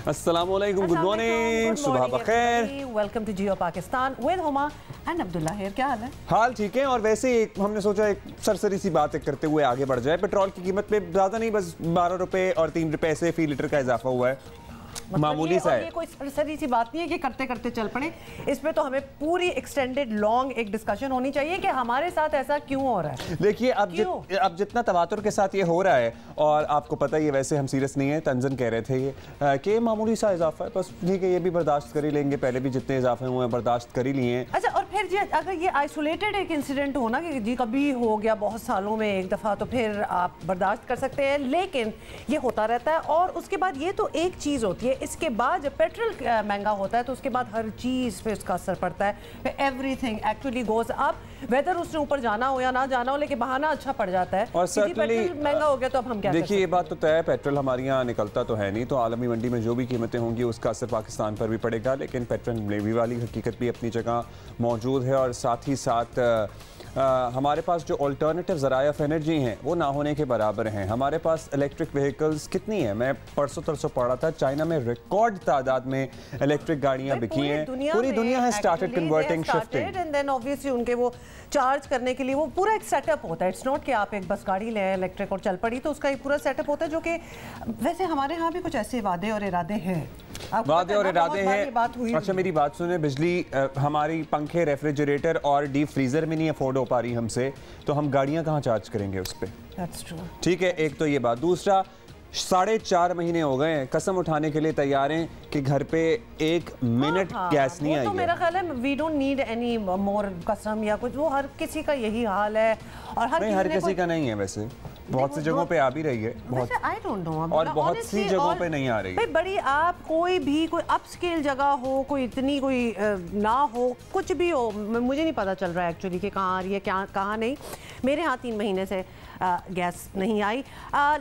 अस्सलामुअलैकुम, good morning, सुबह बखैर। Welcome to Geo Pakistan with Huma and Abdullah here. क्या हाल है? हाल ठीक है। और वैसे हमने सोचा एक सरसरी सी बात करते हुए आगे बढ़ जाए। पेट्रोल की कीमत में ज़्यादा नहीं, बस 12 रुपए और 3 पैसे फी लीटर का इजाफा हुआ है। मामूली सा है। ये कोई सरसरी सी बात नहीं है कि करते करते चल पड़े। इस पे तो हमें पूरी एक्सटेंडेड लॉन्ग एक डिस्कशन होनी चाहिए कि हमारे साथ ऐसा क्यों हो रहा है। देखिए अब जितना तवातुर के साथ ये हो रहा है, और आपको पता है ये वैसे हम सीरियस नहीं है, तंजन कह रहे थे ये कि मामूली सा इजाफा है, बस ठीक है, ये भी बर्दाश्त कर ही लेंगे। पहले भी जितने इजाफे हुए हैं बर्दाश्त कर ही लिए हैं। अच्छा, और फिर जी अगर ये आइसोलेटेड एक इंसिडेंट हो ना कि जी कभी हो गया बहुत सालों में एक दफ़ा, तो फिर आप बर्दाश्त कर सकते हैं, लेकिन ये होता रहता है। और उसके बाद ये तो एक चीज़ होती है, इसके बाद जब पेट्रोल महंगा होता है तो उसके बाद हर चीज़ पे उसका असर पड़ता है। फिर everything actually goes up, whether उसने ऊपर जाना हो या ना जाना हो, लेकिन बहाना अच्छा पड़ जाता है। और पेट्रोल महंगा हो गया तो अब हम क्या देखिए, ये बात तो तय है, पेट्रोल हमारे यहाँ निकलता तो है नहीं, तो आलमी मंडी में जो भी कीमतें होंगी उसका असर पाकिस्तान पर भी पड़ेगा। लेकिन पेट्रोल नेवी वाली हकीकत भी अपनी जगह मौजूद है, और साथ ही साथ हमारे पास जो अल्टरनेटिव ज़राए ऑफ एनर्जी हैं वो ना होने के बराबर हैं। हमारे पास इलेक्ट्रिक व्हीकल्स कितनी है, मैं परसों तरसों पढ़ा था, चाइना में रिकॉर्ड तादाद में इलेक्ट्रिक गाड़ियां बिकी हैं। पूरी दुनिया है started converting, shifting, and then obviously उनके वो चार्ज करने के लिए वो पूरा एक सेटअप होता है। इट्स नॉट कि आप एक बस गाड़ी लें इलेक्ट्रिक और चल पड़ी, तो उसका एक पूरा सेटअप होता है, जो कि वैसे हमारे यहाँ भी कुछ ऐसे वादे और इरादे हैं। वादे और इरादे हैं। अच्छा, मेरी बात सुने, बिजली हमारी पंखे, रेफ्रिजरेटर और डीप फ्रीजर में नहीं अफोर्ड हो पा रही हमसे, तो हम गाड़ियां कहाँ चार्ज करेंगे उस पर? ठीक है, एक तो ये बात। दूसरा, 4.5 महीने हो गए हैं, कसम उठाने के लिए तैयार हैं कि घर पे 1 मिनट गैस नहीं आई है। तो मेरा ख्याल है we don't need any more कसम या कुछ, वो हर किसी का यही हाल है। और हर किसी का नहीं है, वैसे बहुत सी जगहों पे आ भी रही है, बहुत आई डोंट नो, और बहुत सी जगहों पे नहीं आ रही है। बड़ी आप कोई भी कोई अपस्केल जगह हो, कोई इतनी कोई ना हो, कुछ भी हो, मुझे नहीं पता चल रहा है एक्चुअली कि कहाँ आ रही है क्या कहाँ नहीं। मेरे यहाँ 3 महीने से गैस नहीं आई।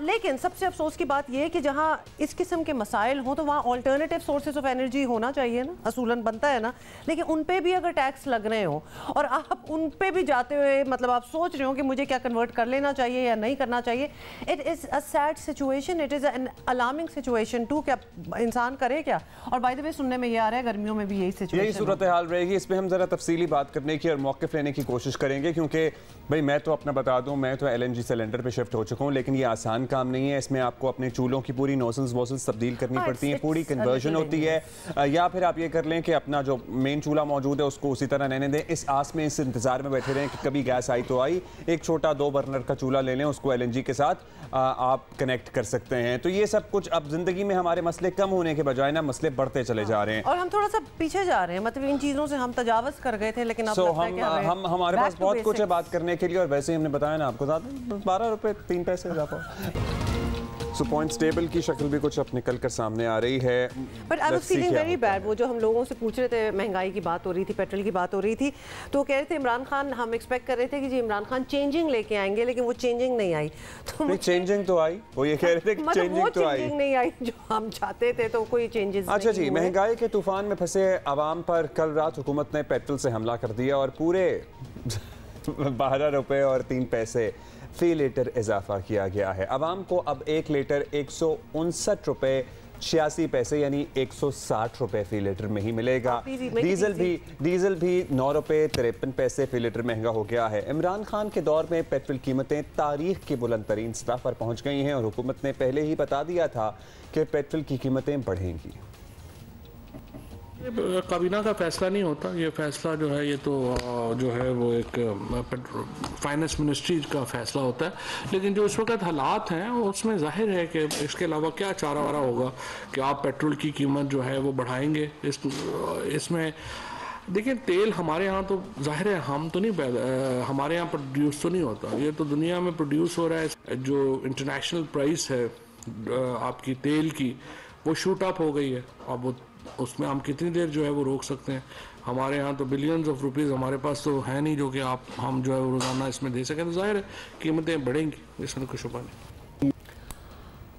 लेकिन सबसे अफसोस की बात यह है कि जहाँ इस किस्म के मसाइल हों तो वहाँ ऑल्टरनेटिव सोर्सेज ऑफ एनर्जी होना चाहिए ना, असूलन बनता है ना। लेकिन उन पे भी अगर टैक्स लग रहे हो और आप उन पे भी जाते हुए मतलब आप सोच रहे हो कि मुझे क्या कन्वर्ट कर लेना चाहिए या नहीं करना चाहिए, it is a sad situation, it is an alarming situation too. क्या इंसान करे क्या? और बाय द वे सुनने में ये आ रहा है गर्मियों में भी यही सिचुएशन, यही सूरत हाल रहेगी। इस पर हम ज़रा तफसीली बात करने की और मौक़िफ़ लेने की कोशिश करेंगे, क्योंकि भाई मैं तो अपना बता दूं, मैं तो LNG सिलेंडर पे शिफ्ट हो चुका हूं, लेकिन ये आसान काम नहीं है। इसमें आपको अपने चूल्हों की पूरी नोजल्स वोजल्स तब्दील करनी पड़ती हैं, पूरी कन्वर्जन होती है। या फिर आप ये कर लें कि अपना जो मेन चूल्हा मौजूद है उसको उसी तरह रहने दें, इस आस में, इस इंतजार में बैठे रहें कि कभी गैस आई तो आई। एक छोटा 2 बर्नर का चूल्हा ले लें, उसको LNG के साथ आप कनेक्ट कर सकते हैं। तो ये सब कुछ अब जिंदगी में हमारे मसले कम होने के बजाय ना मसले बढ़ते चले जा रहे हैं, और हम थोड़ा सा पीछे जा रहे हैं। मतलब इन चीज़ों से हम तजावज़ कर गए थे, लेकिन हम हमारे पास बहुत कुछ है बात करने के लिए। और वैसे ही हमने बताया ना आपको, 12 रुपए 3 पैसे इजाफा। सो पॉइंट टेबल की शक्ल भी कुछ अब निकल कर सामने आ रही है। But I was feeling very bad. वो जो हम लोगों से पूछ रहे थे, महंगाई की बात हो रही थी, पेट्रोल की बात हो रही थी, तो कह रहे थे इमरान खान, हम एक्सपेक्ट कर रहे थे कि जी इमरान खान चेंजिंग लेके आएंगे, लेकिन वो चेंजिंग नहीं आई। तो चेंजिंग तो आई, वो ये कह रहे थे कि चेंजिंग तो आई, नहीं आई जो हम चाहते थे, तो कोई चेंजेस। अच्छा जी, महंगाई के तूफान में फंसे आवाम पर कल रात हुकूमत ने पेट्रोल से हमला कर दिया और पूरे 12 रुपए और 3 पैसे फी लीटर इजाफा किया गया है। आवाम को अब 1 लीटर 159 रुपए 86 पैसे यानी 160 रुपए फी लीटर में ही मिलेगा। डीजल भी 9 रुपए 53 पैसे फी लीटर महंगा हो गया है। इमरान खान के दौर में पेट्रोल कीमतें तारीख की बुलंद तरीन सतह पर पहुंच गई हैं, और हुकूमत ने पहले ही बता दिया था कि पेट्रोल की कीमतें बढ़ेंगी। काबीना का फैसला नहीं होता, ये फैसला जो है ये तो जो है वो एक फाइनेंस मिनिस्ट्री का फैसला होता है। लेकिन जो इस वक्त हालात हैं उसमें जाहिर है कि इसके अलावा क्या चारा वारा होगा कि आप पेट्रोल की कीमत जो है वो बढ़ाएंगे। इसमें देखिए, तेल हमारे यहाँ तो जाहिर है हम तो नहीं हमारे यहाँ प्रोड्यूस तो नहीं होता, ये तो दुनिया में प्रोड्यूस हो रहा है। जो इंटरनेशनल प्राइस है आपकी तेल की, वो शूट अप हो गई है। अब उसमें हम कितनी देर जो है वो रोक सकते हैं? हमारे यहाँ तो बिलियंस ऑफ रुपीज़ हमारे पास तो है नहीं जो कि हम जो है रोज़ाना इसमें दे सकें। तो जाहिर है कीमतें बढ़ेंगी, इसमें कोई शुबा नहीं।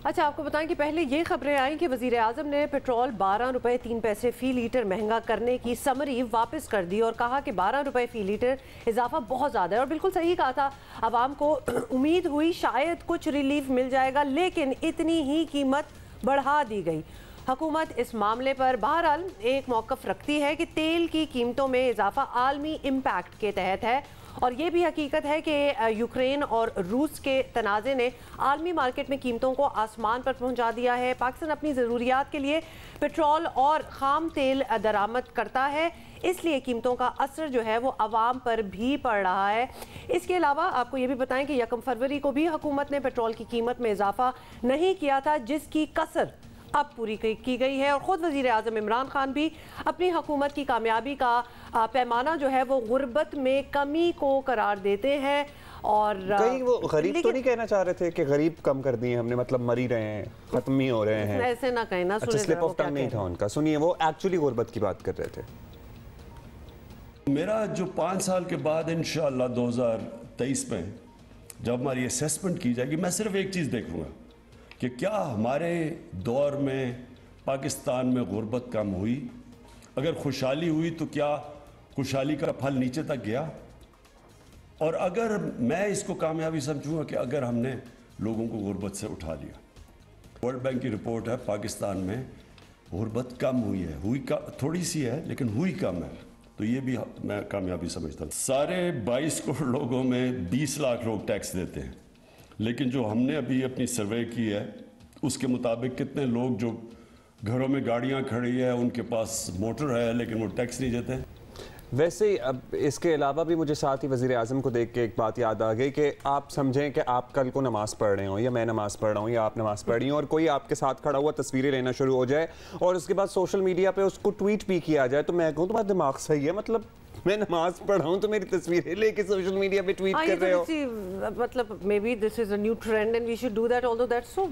अच्छा, आपको बताएं कि पहले ये खबरें आई कि वज़ीर आज़म ने पेट्रोल 12 रुपए 3 पैसे फ़ी लीटर महंगा करने की समरी वापस कर दी और कहा कि 12 रुपए फ़ी लीटर इजाफा बहुत ज़्यादा है। और बिल्कुल सही कहा था, आवाम को उम्मीद हुई शायद कुछ रिलीफ मिल जाएगा, लेकिन इतनी ही कीमत बढ़ा दी गई। हुकूमत इस मामले पर बहरहाल एक मौक़िफ़ रखती है कि तेल की कीमतों में इजाफा आलमी इम्पैक्ट के तहत है और ये भी हकीकत है कि यूक्रेन और रूस के तनाज़े ने आलमी मार्केट में कीमतों को आसमान पर पहुंचा दिया है। पाकिस्तान अपनी ज़रूरियात के लिए पेट्रोल और ख़ाम तेल दरामद करता है, इसलिए कीमतों का असर जो है वो आवाम पर भी पड़ रहा है। इसके अलावा आपको ये भी बताएं कि 1 फरवरी को भी हुकूमत ने पेट्रोल की कीमत में इजाफा नहीं किया था, जिसकी कसर अब पूरी की गई है। और ख़ुद वज़ीर आज़म इमरान खान भी अपनी हुकूमत की कामयाबी का पैमाना जो है वो गुर्बत में कमी को करार देते हैं। और कहीं वो गरीब तो नहीं कहना चाह रहे थे कि गरीब कम कर दिए हमने, मतलब मर ही रहे हैं, खत्म ही हो रहे हैं, ऐसे ना कहें ना। अच्छा, स्लिप ऑफ टंग नहीं था उनका, सुनिए वो एक्चुअली गुर्बत की बात कर रहे थे। मेरा जो 5 साल के बाद इंशाअल्लाह 2023 में जब हमारी असेसमेंट की जाएगी, मैं सिर्फ एक चीज़ देखूंगा कि क्या हमारे दौर में पाकिस्तान में गुर्बत कम हुई, अगर खुशहाली हुई तो क्या खुशहाली का फल नीचे तक गया, और अगर मैं इसको कामयाबी समझूंगा कि अगर हमने लोगों को गुर्बत से उठा लिया। वर्ल्ड बैंक की रिपोर्ट है पाकिस्तान में गुर्बत कम हुई है, थोड़ी सी है लेकिन हुई कम है, तो ये भी मैं कामयाबी समझता हूँ। सारे 22 करोड़ लोगों में 20 लाख लोग टैक्स देते हैं, लेकिन जो हमने अभी अपनी सर्वे की है उसके मुताबिक कितने लोग जो घरों में गाड़ियां खड़ी है उनके पास मोटर है लेकिन वो टैक्स नहीं देते। वैसे ही अब इसके अलावा भी मुझे साथ ही वज़ीर आज़म को देख के एक बात याद आ गई कि आप समझें कि आप कल को नमाज़ पढ़ रहे हो या मैं नमाज़ पढ़ रहा हूँ या आप नमाज़ पढ़ रही हो और कोई आपके साथ खड़ा हुआ तस्वीरें लेना शुरू हो जाए और उसके बाद सोशल मीडिया पे उसको ट्वीट भी किया जाए, तो मैं कहूँ तुम्हारा दिमाग सही है, मतलब मैं नमाज पढ़ रहा हूँ तो मेरी तस्वीरें लेके सोशल मीडिया पे ट्वीट कर रहे हो। मतलब maybe this is a new trend and we should do that, although that's so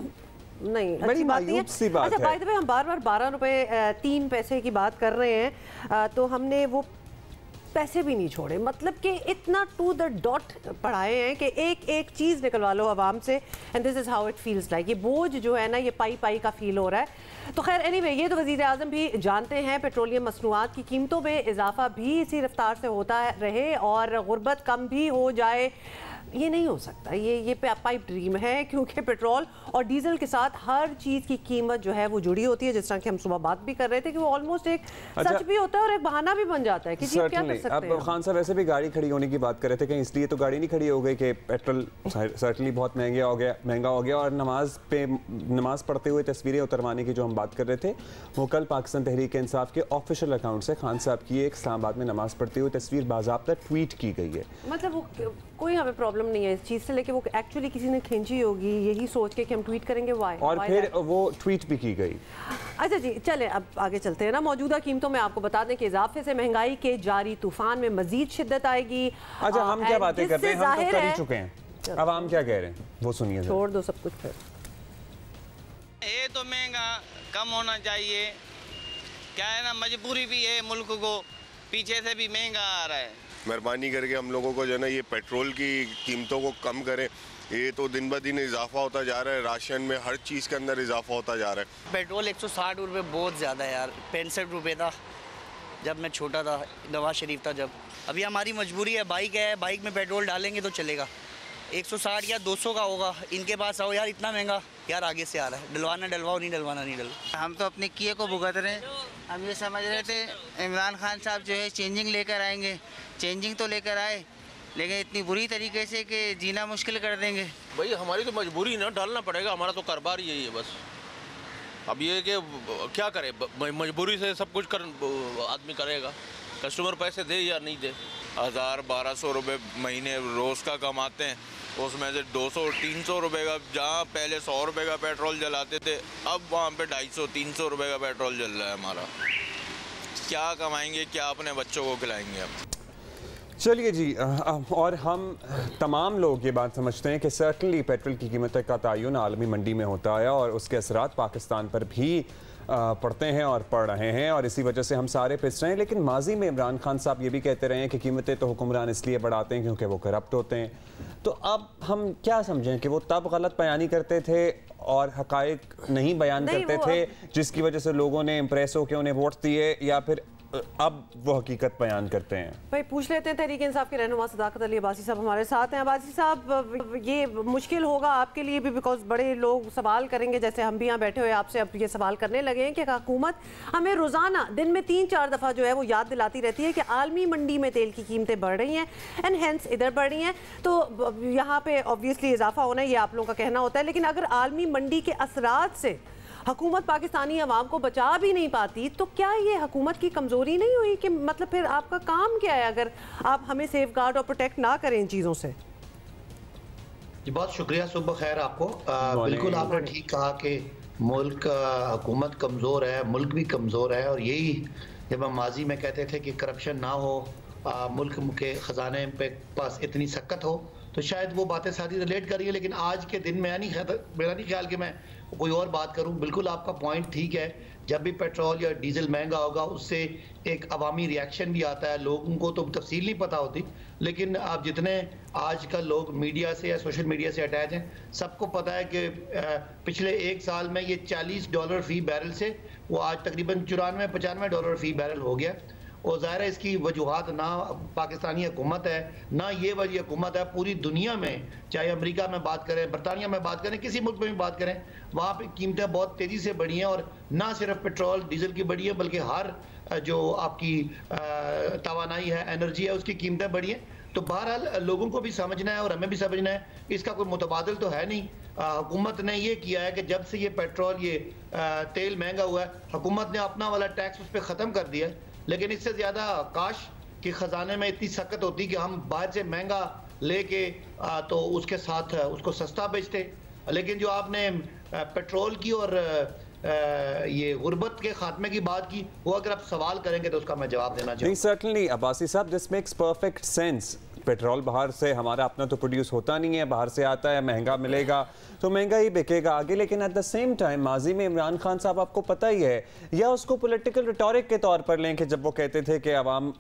नहीं अच्छी बात नहीं है। अच्छा, बाय द वे हम बार-बार 12 रुपए 3 पैसे की बात कर रहे हैं, तो हमने वो पैसे भी नहीं छोड़े, मतलब कि इतना टू द डॉट पढ़ाए हैं कि एक एक चीज़ निकलवा लो आवाम से, and this is how it feels like. ये बोझ जो है ना, ये पाई पाई का फील हो रहा है। तो खैर एनीवे, ये तो वज़ीर आज़म भी जानते हैं पेट्रोलियम मसनूआत की कीमतों में इजाफा भी इसी रफ्तार से होता रहे और गुर्बत कम भी हो जाए, ये नहीं हो सकता। ये पाइप ड्रीम है, क्योंकि पेट्रोल और डीजल के साथ हर चीज़ की कीमत जो है वो जुड़ी होती है। जिस तरह की हम सुबह बात भी कर रहे थे कि वो ऑलमोस्ट एक सच भी होता है और एक बहाना भी बन जाता है कि जी क्या कर सकते हैं। अब खान साहब वैसे भी गाड़ी खड़ी होने की बात कर रहे थे, कहीं इसलिए तो गाड़ी नहीं खड़ी हो गई कि पेट्रोल सर्टनली बहुत महंगा हो गया और नमाज पढ़ते हुए तस्वीरें उतरवाने की जो हम बात कर रहे थे, वो कल पाकिस्तान तहरीक इंसाफ के ऑफिशियल अकाउंट से खान साहब की एक इस्लामाबाद में नमाज पढ़ते हुए तस्वीर बाज़ाब्ता ट्वीट की गई है। मतलब वो कोई हमें प्रॉब्लम नहीं है इस चीज़ से, लेकिन वो एक्चुअली किसी ने खींची होगी यही सोच के कि हम ट्वीट करेंगे, और फिर वो ट्वीट भी की गई। अच्छा जी, चले अब आगे चलते हैं ना। मौजूदा कीमतों में आपको बता दें कि इजाफे से महंगाई के जारी तूफान में मजीद शिद्दत आएगी। अच्छा, हम क्या बातें करते हैं, हम तो कर ही चुके हैं, अब हम क्या कह रहे हैं वो सुनिए। छोड़ दो सब कुछ। फिर ये तो महंगा कम होना चाहिए, क्या है ना, मजबूरी भी है, मुल्क को पीछे से भी महंगा आ रहा है। मेहरबानी करके हम लोगों को जो है ना ये पेट्रोल की कीमतों को कम करें, ये तो दिन ब दिन इजाफा होता जा रहा है, राशन में हर चीज़ के अंदर इजाफा होता जा रहा है। पेट्रोल 160 रुपये बहुत ज़्यादा है यार, 65 रुपये था जब मैं छोटा था, नवाज शरीफ था जब। अभी हमारी मजबूरी है, बाइक है, बाइक में पेट्रोल डालेंगे तो चलेगा, 160 या 200 का होगा, इनके पास आओ यार इतना महंगा, यार आगे से आ रहा है, डलवाना डलवाओ, नहीं डलवाना नहीं डलवाओ। हम तो अपने किए को भुगत रहे हैं, हम ये समझ रहे थे इमरान खान साहब जो है चेंजिंग लेकर आएंगे, चेंजिंग तो लेकर आए लेकिन इतनी बुरी तरीके से कि जीना मुश्किल कर देंगे। भाई हमारी तो मजबूरी ना, डालना पड़ेगा, हमारा तो कारोबार यही है बस। अब ये कि क्या करे, मजबूरी से सब कुछ कर आदमी करेगा, कस्टमर पैसे दे या नहीं दे। 1000-1200 रुपये महीने रोज़ का कमाते हैं, उसमें से 200-300 रुपये का, जहाँ पहले 100 रुपये का पेट्रोल जलाते थे अब वहाँ पे 250-300 रुपये का पेट्रोल जल रहा है हमारा। क्या कमाएंगे, क्या अपने बच्चों को खिलाएंगे हम। चलिए जी, और हम तमाम लोग ये बात समझते हैं कि सर्टनली पेट्रोल की कीमत का तयन आलमी मंडी में होता है और उसके असरात पाकिस्तान पर भी पढ़ते हैं और पढ़ रहे हैं और इसी वजह से हम सारे पिस रहे हैं। लेकिन माजी में इमरान खान साहब ये भी कहते रहे हैं कि कीमतें तो हुक्मरान इसलिए बढ़ाते हैं क्योंकि वो करप्ट होते हैं। तो अब हम क्या समझें कि वो तब गलत बयानी करते थे और हकायक नहीं बयान करते थे जिसकी वजह से लोगों ने इम्प्रेस होकर उन्हें वोट दिए, या फिर अब वो हकीकत बयान करते हैं। भाई पूछ लेते हैं तहरीक इंसाफ के रहनुमा सदाकत अली अब्बासी साहब हमारे साथ हैं। अब्बासी साहब, ये मुश्किल होगा आपके लिए भी, बिकॉज बड़े लोग सवाल करेंगे, जैसे हम भी यहाँ बैठे हुए आपसे अब ये सवाल करने लगे हैं कि हुकूमत हमें रोज़ाना दिन में 3-4 दफ़ा जो है वो याद दिलाती रहती है कि आलमी मंडी में तेल की कीमतें बढ़ रही हैं एंड हेंस इधर बढ़ रही हैं, तो यहाँ पे ऑब्वियसली इजाफा होना है, ये आप लोगों का कहना होता है। लेकिन अगर आलमी मंडी के असरात से हुकूमत पाकिस्तानी अवाम को बचा भी नहीं पाती, तो क्या ये हुकूमत की कमज़ोरी नहीं हुई कि मतलब फिर आपका काम क्या है अगर आप हमें सेफ गार्ड और प्रोटेक्ट ना करें इन चीज़ों से? जी बहुत शुक्रिया, सुबह खैर आपको। बिल्कुल आपने ठीक कहा कि मुल्क हुकूमत कमज़ोर है, मुल्क भी कमज़ोर है, और यही जब हम माजी में कहते थे कि करप्शन ना हो, मुल्क के ख़जाने पे पास इतनी सकत हो, तो शायद वो बातें सारी रिलेट कर रही है। लेकिन आज के दिन में मेरा नहीं ख्याल कि मैं कोई और बात करूं। बिल्कुल आपका पॉइंट ठीक है, जब भी पेट्रोल या डीजल महंगा होगा उससे एक अवामी रिएक्शन भी आता है। लोगों को तो तफसील नहीं पता होती, लेकिन आप जितने आजकल लोग मीडिया से या सोशल मीडिया से अटैच हैं, सबको पता है कि पिछले 1 साल में ये $40 फी बैरल से वो आज तकरीबन $94-95 फी बैरल हो गया। और ज़ाहिर है इसकी वजूहात ना पाकिस्तानी हुकूमत है, ना ये वही हुकूमत है, पूरी दुनिया में, चाहे अमेरिका में बात करें, बरतानिया में बात करें, किसी मुल्क में भी बात करें, वहाँ पे कीमतें बहुत तेज़ी से बढ़ी हैं। और ना सिर्फ पेट्रोल डीजल की बढ़ी है, बल्कि हर जो आपकी तवानाई है, एनर्जी है, उसकी कीमतें बढ़ी हैं। तो बहरहाल लोगों को भी समझना है और हमें भी समझना है, इसका कोई मुतबादिल तो है नहीं। हुकूमत ने ये किया है कि जब से ये पेट्रोल तेल महंगा हुआ है, हुकूमत ने अपना वाला टैक्स उस पर ख़त्म कर दिया है। लेकिन इससे ज़्यादा काश कि ख़जाने में इतनी सकत होती कि हम बाहर से महंगा लेके तो उसके साथ उसको सस्ता बेचते। लेकिन जो आपने पेट्रोल की और ये गुर्बत के खात्मे की बात की, वो अगर आप सवाल करेंगे तो उसका मैं जवाब देना चाहूँगा। सर्टनली अब्बासी साहब, this makes perfect sense. Petrol बाहर से, हमारा अपना तो प्रोड्यूस होता नहीं है, बाहर से आता है, महंगा मिलेगा तो महंगा ही बिकेगा आगे। लेकिन एट द सेम टाइम माजी में इमरान खान साहब, आपको पता ही है, या उसको पॉलिटिकल रिटोरिक के तौर पर लें कि जब वो कहते थे कि अवाम,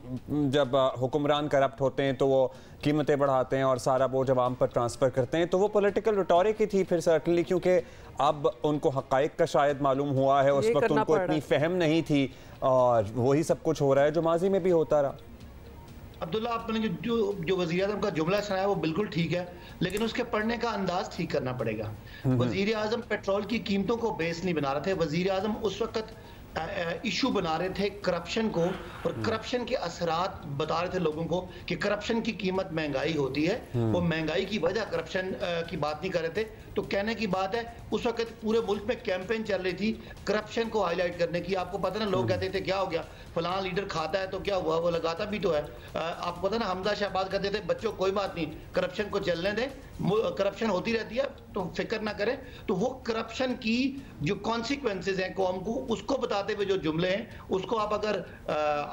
जब हुक्मरान करप्ट होते हैं तो वो कीमतें बढ़ाते हैं और सारा बोझ अवाम पर ट्रांसफ़र करते हैं, तो वो पॉलिटिकल रिटोरिक ही थी फिर सर्टनली, क्योंकि अब उनको हक़ाइक़ का शायद मालूम हुआ है, उस वक्त उनको इतनी फहम नहीं थी, और वही सब कुछ हो रहा है जो माजी में भी होता रहा। अब्दुल्ला, आपने जो वज़ीर आज़म का जुमला सुनाया वो बिल्कुल ठीक है, लेकिन उसके पढ़ने का अंदाज ठीक करना पड़ेगा। वज़ीर आज़म पेट्रोल की कीमतों को बेस नहीं बना रहे थे। वज़ीर आज़म उस वक्त इशू बना रहे थे करप्शन को, और करप्शन के असरात बता रहे थे लोगों को कि करप्शन की कीमत महंगाई होती है। वो महंगाई की वजह करप्शन की बात नहीं कर रहे थे। तो कहने की बात है, उस वक्त पूरे मुल्क में कैंपेन चल रही थी करप्शन को हाईलाइट करने की। आपको पता ना, लोग कहते थे क्या हो गया, फलां लीडर खाता है तो क्या हुआ, वो लगाता भी तो है। आपको पता ना, हमजा शहबाज कहते थे बच्चों कोई बात नहीं, करप्शन को चलने दें, करप्शन होती रहती है तो फिक्र ना करें। तो वो करप्शन की जो कॉन्सिक्वेंसेज हैं कौम को, उसको बताते हुए जो जुमले हैं, उसको आप अगर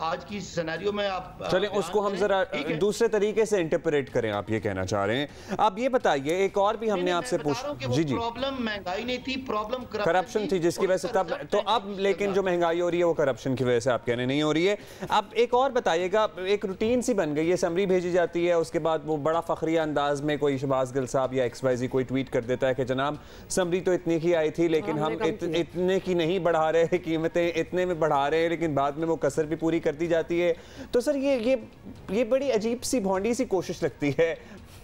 आज की सिनेरियो में आप चलें उसको हम जरा दूसरे तरीके से इंटरप्रेट करें, आप ये कहना चाह रहे हैं। आप ये बताइए, एक और भी हमने आपसे पूछा, जी जी, प्रॉब्लम महंगाई नहीं थी, प्रॉब्लम करप्शन थी, जिसकी वजह से तब तो अब, लेकिन जो महंगाई हो रही है वो करप्शन की वजह से आप कहने नहीं हो रही है। अब एक और बताइएगा, एक रूटीन सी बन गई है, समरी भेजी जाती है, उसके बाद वो बड़ा फखरिया अंदाज में कोई शहबाज गिल साहब या XYZ कोई ट्वीट कर देता है कि जनाब समरी तो इतनी की आई थी, लेकिन हम इतने की नहीं बढ़ा रहे, कीमतें इतने में बढ़ा रहे हैं, लेकिन बाद में वो कसर भी पूरी कर दी जाती है। तो सर ये बड़ी अजीब सी भौंडी सी कोशिश लगती है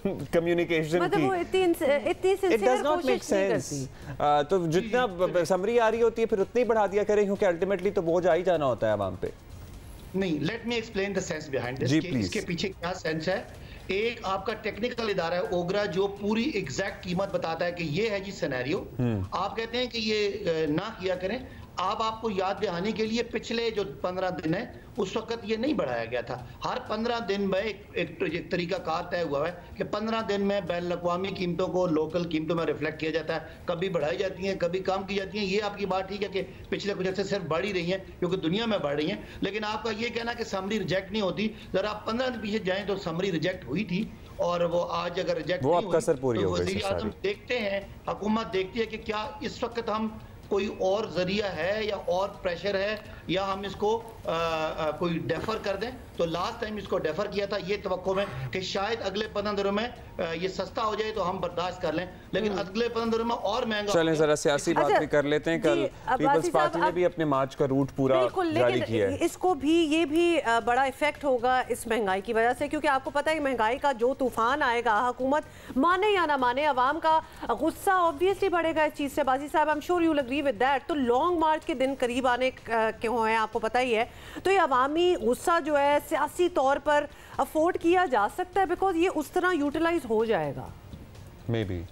कम्युनिकेशन मतलब की। वो इतनी सिंसियर कोशिश नहीं करती। तो जितना समरी आ रही होती है फिर उतनी ही बढ़ा दिया करें, क्योंकि अल्टीमेटली तो बोझ आ ही जाना होता है आवाम पे। नहीं, let me explain the sense behind this. इसके पीछे क्या सेंस है? एक आपका टेक्निकल इदारा है ओगरा, जो पूरी एग्जैक्ट कीमत बताता है कि ये है जी सिनेरियो। आप कहते हैं कि ये ना किया करें। आपको याद दिलाने के लिए पिछले जो 15 दिन है उस वक्त ये नहीं बढ़ाया गया था। हर 15 दिन में एक तरीका कार तय हुआ है कि 15 दिन में बैन अवी कीमतों को लोकल कीमतों में रिफ्लेक्ट किया जाता है। कभी बढ़ाई जाती हैं, कभी कम की जाती हैं। ये आपकी बात ठीक है कि पिछले कुछ अर्से सिर्फ बढ़ ही रही हैं क्योंकि दुनिया में बढ़ रही हैं। लेकिन आपका ये कहना कि समरी रिजेक्ट नहीं होती, जरा आप 15 दिन पीछे जाएं तो समरी रिजेक्ट हुई थी, और वो आज अगर रिजेक्ट नहीं हुई तो वज़ीर आज़म देखते हैं, हुकूमत देखती है कि क्या इस वक्त हम कोई और जरिया है या और प्रेशर है या हम इसको कोई डेफर कर दें? तो लास्ट टाइम इसको डेफर किया था ये तवक्को में कि शायद अगले 15 दिनों में ये सस्ता हो जाए तो हम बर्दाश्त कर लें, लेकिन अगले 15 दिनों में और महंगा। चलें जरा सियासी बात भी कर लेते हैं। कल पीपल्स पार्टी ने भी अपने मार्च का रूट पूरा जारी किया है। इसको भी ये भी बड़ा इफेक्ट होगा इस महंगाई की वजह से, क्योंकि आपको पता है कि महंगाई का जो तूफान आएगा, हुकूमत माने या ना माने, अवाम का गुस्सा ऑब्वियसली बढ़ेगा इस चीज से। बाजी साहब, I am sure you will agree with that. तो लॉन्ग मार्च के दिन करीब आने क्यों है आपको पता ही है, तो ये अवामी गुस्सा जो है सियासी तौर पर अफोर्ड किया जा सकता है, बिकॉज ये उस तरह यूटिलाइज हो जाएगा। मे बी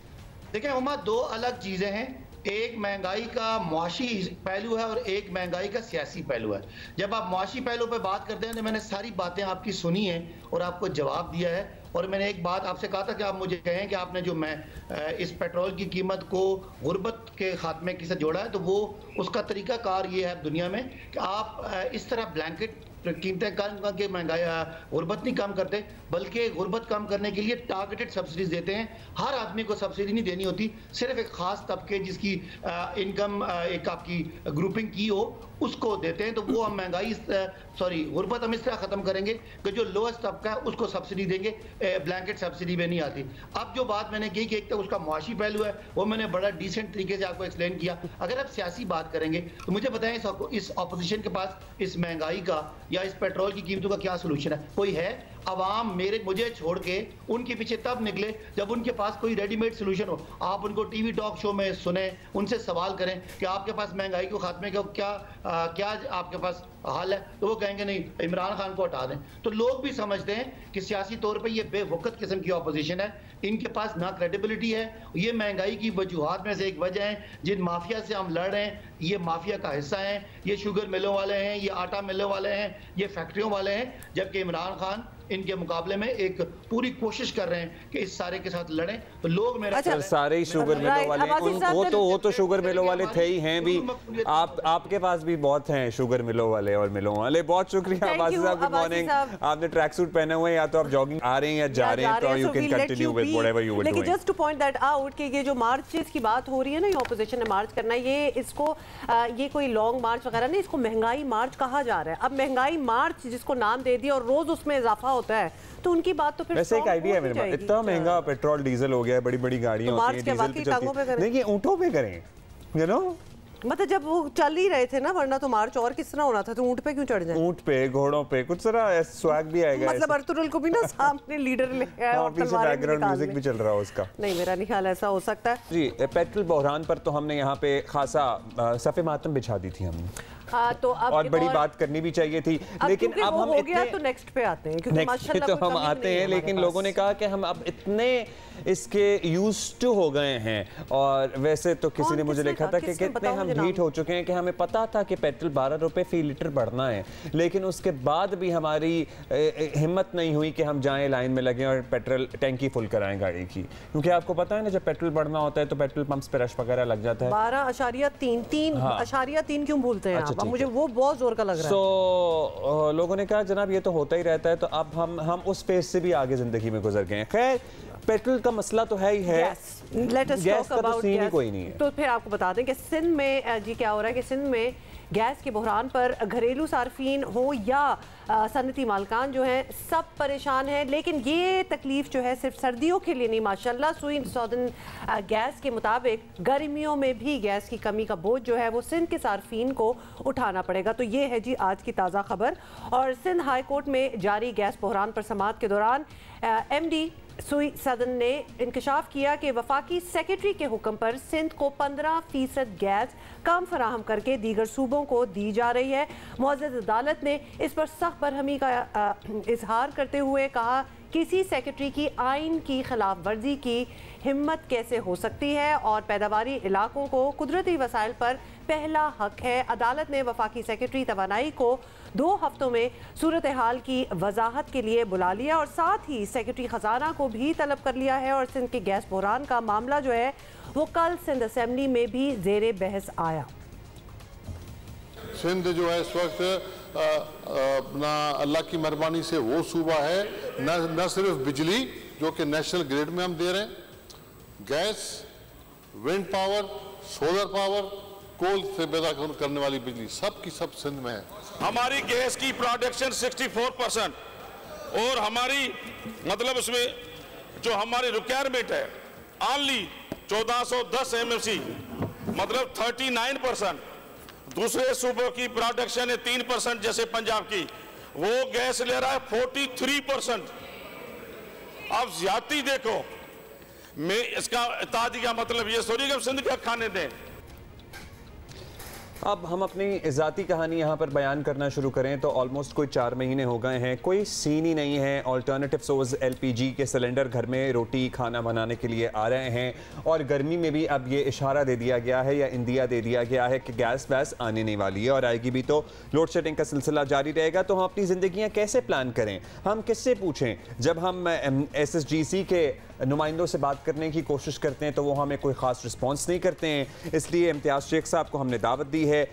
देखिए हुमा, दो अलग चीजें हैं, एक महंगाई का मुआशी पहलू है और एक महंगाई का सियासी पहलू है। जब आप मुआशी पहलू पे बात करते हैं तो मैंने सारी बातें आपकी सुनी है और आपको जवाब दिया है, और मैंने एक बात आपसे कहा था कि आप मुझे कहें कि आपने जो मैं इस पेट्रोल की कीमत को गुर्बत के खात्मे के साथ जोड़ा है, तो वो उसका तरीकाकार ये है दुनिया में कि आप इस तरह ब्लैंकेट कीमतें कम करके महंगाई गुर्बत नहीं कम करते, बल्कि गुर्बत कम करने के लिए टारगेटेड सब्सिडीज देते हैं। हर आदमी को सब्सिडी नहीं देनी होती, सिर्फ एक खास तबके जिसकी इनकम एक आपकी ग्रुपिंग की हो उसको देते हैं। तो वो हम महंगाई गुर्बत हम इस तरह खत्म करेंगे कि जो लोएस्ट तबका है उसको सब्सिडी देंगे, ब्लैंकेट सब्सिडी में नहीं आती। अब जो बात मैंने की कि एक तो उसका मुआशी पहलू है, वो मैंने बड़ा डिसेंट तरीके से आपको एक्सप्लेन किया। अगर आप सियासी बात करेंगे तो मुझे बताएं इस ऑपोजिशन के पास इस महंगाई का या इस पेट्रोल की कीमतों का क्या सोल्यूशन है? कोई है? अवाम मुझे छोड़ के उनके पीछे तब निकले जब उनके पास कोई रेडीमेड सोल्यूशन हो। आप उनको टीवी टॉक शो में सुने, उनसे सवाल करें कि आपके पास महंगाई को खात्मे का क्या आपके पास हाल है, तो वो कहेंगे नहीं, इमरान खान को हटा दें। तो लोग भी समझते हैं कि सियासी तौर पे ये बेवकूफ़ किस्म की ऑपोजिशन है, इनके पास ना क्रेडिबिलिटी है। ये महंगाई की वजूहात में से एक वजह है, जिन माफिया से हम लड़ रहे हैं ये माफिया का हिस्सा हैं, ये शुगर मिलों वाले हैं, ये आटा मिलों वाले हैं, ये फैक्ट्रियों वाले हैं, जबकि इमरान खान इनके मुकाबले में एक पूरी कोशिश कर रहे हैं कि इस सारे के साथ लड़ें। तो लोग मेरा सारे ही शुगर मिलों वाले, वो तो शुगर मिलों वाले थे ही हैं भी। आपके पास भी बहुत हैं शुगर मिलों वाले और मिलों वाले। बहुत शुक्रिया अब्बासी साहब, गुड मॉर्निंग। आपने ट्रैक सूट पहने हुए हैं, या तो आप जॉगिंग आ रहे हैं या जा रहे हैं, तो you can continue with whatever you were doing. लेकिन just to point that out कि ये जो मार्चेस की बात हो रही है ना, ये ऑपोजिशन ने मार्च करना है, ये कोई लॉन्ग मार्च वगैरह नहीं, इसको महंगाई मार्च कहा जा रहा है। अब महंगाई मार्च जिसको नाम दे दिया और रोज उसमें इजाफा होता है, तो उनकी बात तो फिर वैसे एक आइडिया है मेरे पास, इतना महंगा पेट्रोल डीजल हो गया है, बड़ी बड़ी गाड़ियां होती हैं, डीजल पे चलती है, नहीं ये ऊंटों पे करें, यू नो, मतलब जब वो चल ही रहे थे ना, वरना तो मार्च और किस तरह होना था, तो ऊंट पे क्यों चढ़ जाए? ऊंट पे, घोड़ों पे, कुछ तरह स्वैग भी आएगा, मतलब अर्तुगरुल को भी ना सामने लीडर ले आया और पीछे बैकग्राउंड म्यूजिक भी चल रहा है उसका। नहीं, मेरा नहीं ख्याल ऐसा हो सकता है जी। पेट्रोल बहरान पर तो हमने यहाँ पे खासा सफ़े मातम बिछा दी थी हमने। तो अब और बड़ी बात करनी भी चाहिए थी, लेकिन अब हम हो गया तो नेक्स्ट पे आते हैं, क्योंकि माशाल्लाह तो हम आते हैं, लेकिन लोगों ने कहा कि हम अब इतने इसके यूज्ड टू हो गए हैं। और वैसे तो किसी ने मुझे लिखा था कि कितने हम ढीठ हो चुके हैं कि हमें पता था कि पेट्रोल 12 रुपए फी लीटर बढ़ना है, लेकिन उसके बाद भी हमारी हिम्मत नहीं हुई कि हम जाएं लाइन में लगें और पेट्रोल टैंकी फुल कराएं गाड़ी की, क्योंकि आपको पता है ना जब पेट्रोल बढ़ना होता है तो पेट्रोल पंप्स पे रश वगैरह लग जाता है। 12.3 क्यों भूलते हैं आप? मुझे वो बहुत जोर का लग रहा है। लोगों ने कहा जनाब ये तो होता ही रहता है, तो अब हम उस फेज से भी आगे जिंदगी में गुजर गए हैं। खैर पेट्रोल का मसला तो है ही है, गैस का तो सीन ही कोई नहीं है। तो फिर आपको बता दें कि सिंध में जी क्या हो रहा है कि सिंध में गैस के बहरान पर घरेलू सार्फिन हो या सनती मालकान जो हैं सब परेशान हैं। लेकिन ये तकलीफ जो है सिर्फ सर्दियों के लिए नहीं, माशाल्लाह स्वीन सौदन गैस के मुताबिक गर्मियों में भी गैस की कमी का बोझ जो है वो सिंध के सार्फिन को उठाना पड़ेगा। तो ये है जी आज की ताज़ा खबर। और सिंध हाई कोर्ट में जारी गैस बहरान पर समाअत के दौरान MD सुई सदन ने इंकशाफ किया कि वफाकी सेक्रेटरी के हुक्म पर सिंध को 15% गैस कम फराहम करके दीगर सूबों को दी जा रही है। मुअज़्ज़ज़ अदालत ने इस पर सख्त बरहमी का इजहार करते हुए कहा किसी सेक्रेटरी की आइन की खिलाफ वर्जी की हिम्मत कैसे हो सकती है और पैदावारी इलाकों को कुदरती वसाइल पर पहला हक है। अदालत ने वफाकी सेक्रेटरी तवानाई को 2 हफ्तों में सूरत हाल की वजाहत के लिए बुला लिया और साथ ही सेक्रेटरी खजाना को भी तलब कर लिया है। और सिंध के गैस बहरान का मामला जो है वो कल सिंध असेंबली में भी ज़ेरे बहस आया। सिंध जो है इस वक्त अपना अल्लाह की मेहरबानी से वो सूबा है, न सिर्फ बिजली जो कि नेशनल ग्रिड में हम दे रहे हैं, gas, wind power, solar power, coal से पैदा करने वाली बिजली सब की सब सिंध में है। हमारी गैस की प्रोडक्शन 64% और हमारी मतलब उसमें जो हमारी रिक्वायरमेंट है ओनली 1410 MMC मतलब 39%। दूसरे सूबों की प्रोडक्शन है 3% जैसे पंजाब की, वो गैस ले रहा है 43%। अब ज्यादती देखो, मैं इसका इत्तेहादी का मतलब ये थोड़ी कि हम सिंध का खाने दें। अब हम अपनी ज़ाती कहानी यहाँ पर बयान करना शुरू करें तो ऑलमोस्ट कोई 4 महीने हो गए हैं, कोई सीन ही नहीं है। अल्टरनेटिव सोर्स LPG के सिलेंडर घर में रोटी खाना बनाने के लिए आ रहे हैं और गर्मी में भी अब ये इशारा दे दिया गया है या इंदिया दे दिया गया है कि गैस वैस आने नहीं वाली है और आएगी भी तो लोड शेडिंग का सिलसिला जारी रहेगा। तो हम अपनी ज़िंदगियाँ कैसे प्लान करें, हम किससे पूछें? जब हम SSGC के नुमाइंदों से बात करने की कोशिश करते हैं तो वो हमें कोई ख़ास रिस्पॉन्स नहीं करते हैं। इसलिए इम्तियाज़ शेख साहब को हमने दावत दी है,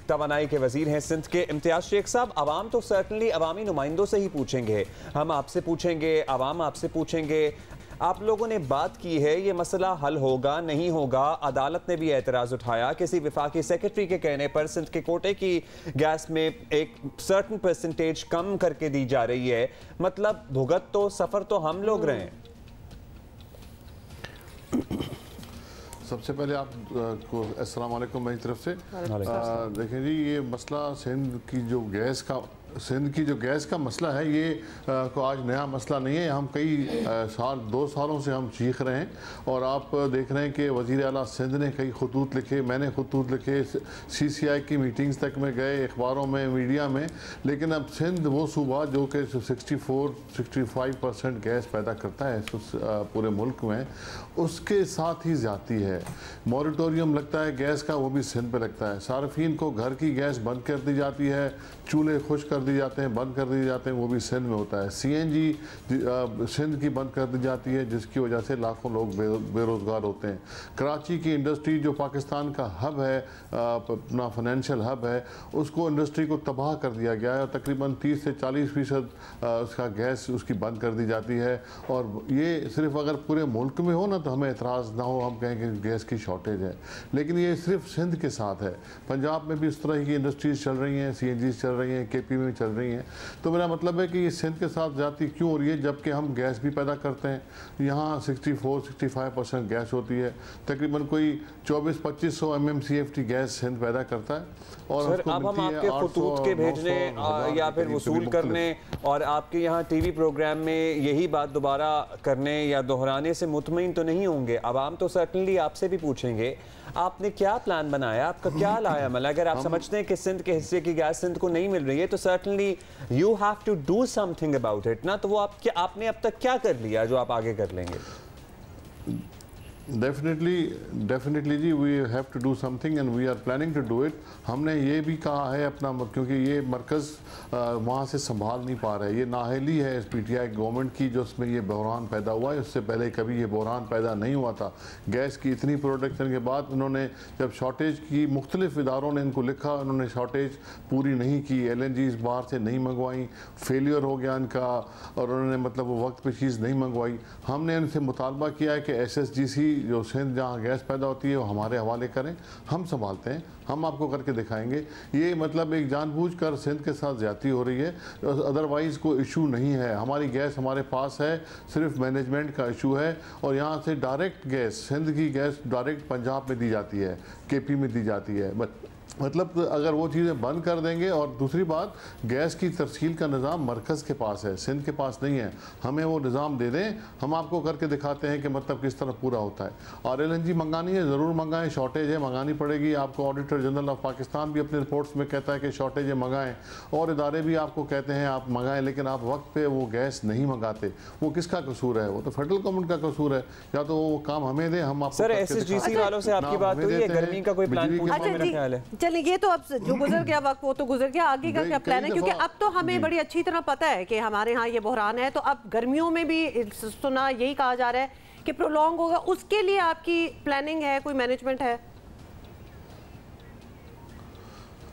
तवानाई के वजीर हैं सिंध के। इम्तियाज़ शेख साहब, आवाम तो सर्टनली अवामी नुमाइंदों से ही पूछेंगे, हम आपसे पूछेंगे, आवाम आपसे पूछेंगे। आप लोगों ने बात की है ये मसला हल होगा नहीं होगा, अदालत ने भी एतराज़ उठाया, किसी वफाकी सेक्रेटरी के कहने पर सिंध के कोटे की गैस में एक सर्टन परसेंटेज कम करके दी जा रही है। मतलब भुगत तो सफ़र तो हम लोग रहे हैं। सबसे पहले आपको अस्सलाम वालेकुम मेरी तरफ से। देखें जी, ये मसला सिंध की जो गैस का मसला है ये को आज नया मसला नहीं है। हम कई 2 सालों से हम चीख रहे हैं और आप देख रहे हैं कि वज़ीर आला सिंध ने कई खतूत लिखे, मैंने खतूत लिखे, CCI की मीटिंग्स तक में गए, अखबारों में, मीडिया में। लेकिन अब सिंध वो सूबा जो कि 64-65% गैस पैदा करता है पूरे मुल्क में, उसके साथ ही ज़्यादती है। मॉरिटोरियम लगता है गैस का, वो भी सिंध पे लगता है। सार्फिन को घर की गैस बंद कर दी जाती है, चूल्हे खुश कर दी जाते हैं, बंद कर दिए जाते हैं, वो भी सिंध में होता है। CNG सिंध की बंद कर दी जाती है जिसकी वजह से लाखों लोग बेरोज़गार होते हैं। कराची की इंडस्ट्री जो पाकिस्तान का हब है, अपना फाइनेंशियल हब है, उसको इंडस्ट्री को तबाह कर दिया गया है और तकरीबन 30 से 40% उसका गैस उसकी बंद कर दी जाती है। और ये सिर्फ अगर पूरे मुल्क में हो ना तो हमें एतराज़ ना हो, हम कहें कि गैस की शॉर्टेज है, लेकिन ये सिर्फ सिंध के साथ है। पंजाब में भी इस तरह की इंडस्ट्रीज चल रही हैं, CNG चल रही हैं, KP में चल रही हैं। तो मेरा मतलब है कि ये सिंध के साथ ज़्यादती क्यों हो रही है जबकि हम गैस भी पैदा करते हैं। यहाँ 64-65% गैस होती है, तकरीबन कोई 2400-2500 MMCFT गैस सिंध पैदा करता है। और सर, अब हम आपके खतूत के भेजने या फिर वसूल करने और आपके यहाँ TV प्रोग्राम में यही बात दोबारा करने या दोहराने से मुतमईन तो नहीं होंगे। आवाम तो सर्टनली आपसे भी पूछेंगे आपने क्या प्लान बनाया, आपका क्या लाया मतलब। अगर आप समझते हैं कि सिंध के हिस्से की गैस सिंध को नहीं मिल रही है तो certainly you have to do something about it ना। तो वो आपने अब तक क्या कर लिया जो आप आगे कर लेंगे? डेफिनेटली जी, we have to do something and we are planning to do it. हमने ये भी कहा है अपना, क्योंकि ये मरकज़ वहाँ से संभाल नहीं पा रहे, ये नाअहली है इस PTI गवर्नमेंट की जो उसमें ये बहरान पैदा हुआ है। उससे पहले कभी ये बहरान पैदा नहीं हुआ था। गैस की इतनी प्रोडक्शन के बाद उन्होंने जब शॉर्टेज की, मुख्तलिफ इदारों ने इनको लिखा, उन्होंने शॉर्टेज पूरी नहीं की, LNGs बाहर से नहीं मंगवाई, फेलियर हो गया इनका और उन्होंने मतलब वो वक्त पर चीज़ नहीं मंगवाई। हमने इनसे मुतालबा किया है कि SSGC जो सिंध जहाँ गैस पैदा होती है वो हमारे हवाले करें, हम संभालते हैं, हम आपको करके दिखाएंगे। ये मतलब एक जानबूझकर सिंध के साथ ज्यादती हो रही है, अदरवाइज कोई इशू नहीं है। हमारी गैस हमारे पास है, सिर्फ मैनेजमेंट का इशू है। और यहाँ से डायरेक्ट गैस, सिंध की गैस डायरेक्ट पंजाब में दी जाती है, KP में दी जाती है। मतलब अगर वो चीज़ें बंद कर देंगे। और दूसरी बात, गैस की तरसील का निज़ाम मरकज़ के पास है, सिंध के पास नहीं है। हमें वो निज़ाम दे दें, हम आपको करके दिखाते हैं कि मतलब किस तरह पूरा होता है। और LNG मंगानी है, ज़रूर मंगाएं, शॉर्टेज है, मंगानी पड़ेगी आपको। ऑडिटर जनरल ऑफ पाकिस्तान भी अपनी रिपोर्ट्स में कहता है कि शॉर्टेज है, मंगाएं। और इदारे भी आपको कहते हैं आप मंगाएं, लेकिन आप वक्त पर वो गैस नहीं मंगाते। वो किसका कसूर है? वो तो फेडरल गवर्नमेंट का कसूर है। या तो वो काम हमें दें, हम आपको। सर, SSGC वालों से आपकी बात हुई है, गर्मी का कोई प्लान पूछने मेरा ख्याल है। चलिए, ये तो अब जो गुजर गया वक्त वो तो गुजर गया, आगे का क्या प्लान है? क्योंकि अब तो हमें बड़ी अच्छी तरह पता है कि हमारे यहाँ ये बहरान है। तो अब गर्मियों में भी सुना यही कहा जा रहा है कि प्रोलॉन्ग होगा, उसके लिए आपकी प्लानिंग है, कोई मैनेजमेंट है?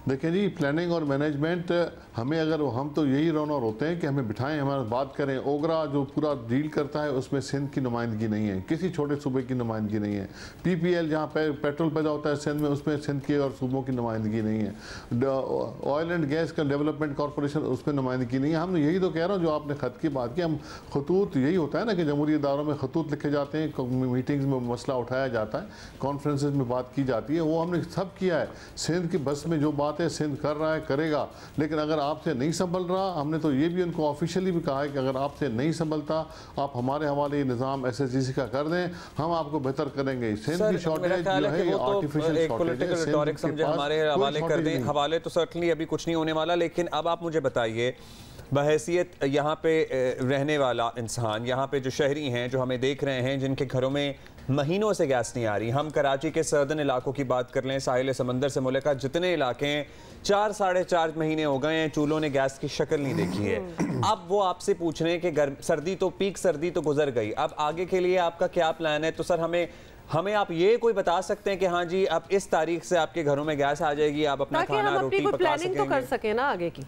देखिए जी, प्लानिंग और मैनेजमेंट हमें, अगर हम तो यही रौनर होते हैं कि हमें बिठाएं, हमारे बात करें। ओगरा जो पूरा डील करता है उसमें सिंध की नुमाइंदगी नहीं है, किसी छोटे सूबे की नुमाइंदगी नहीं है। PPL जहाँ पेट्रोल पैदा होता है सिंध में, उसमें सिंध के और सूबों की नुमाइंदगी नहीं है। ऑयल एंड गैस का डेवलपमेंट कॉरपोरेशन, उसमें नुमाइंदगी नहीं है। हम यही तो कह रहा हूँ, जो आपने खत की बात की, हम खतूत, यही होता है ना कि जमहूरी इदारों में खतूत लिखे जाते हैं, मीटिंग्स में मसला उठाया जाता है, कॉन्फ्रेंसेज में बात की जाती है, वो हमने सब किया है। सिंध की बस में जो बात है सिंध कर रहा है, करेगा। लेकिन अगर आपसे नहीं संभल रहा, हमने तो ये भी उनको ऑफिशियली भी कहा है कि अगर आपसे नहीं संभलता, आप हमारे हवाले निज़ाम SSGC का कर दें, हम आपको बेहतर करेंगे। सिंध की शॉर्टेज जो है ये आर्टिफिशियल शॉर्टेज है, हमारे हवाले कर दें। हवाले तो सर्टनली अभी कुछ नहीं होने वाला, लेकिन अब आप मुझे बताइए, बहैसियत यहाँ पे रहने वाला इंसान, यहाँ पे जो शहरी हैं, जो हमें देख रहे हैं, जिनके घरों में महीनों से गैस नहीं आ रही। हम कराची के सर्दन इलाकों की बात कर लें, साहिल समंदर से मुल्का जितने इलाके हैं, 4 साढ़े 4 महीने हो गए हैं, चूल्हों ने गैस की शक्ल नहीं देखी है। अब वो आपसे पूछ रहे हैं कि सर्दी तो पीक सर्दी तो गुजर गई, अब आगे के लिए आपका क्या प्लान है? तो सर हमें आप ये कोई बता सकते हैं कि हाँ जी अब इस तारीख से आपके घरों में गैस आ जाएगी, आप अपना खाना रोटी पका प्लानिंग तो कर सके ना आगे की,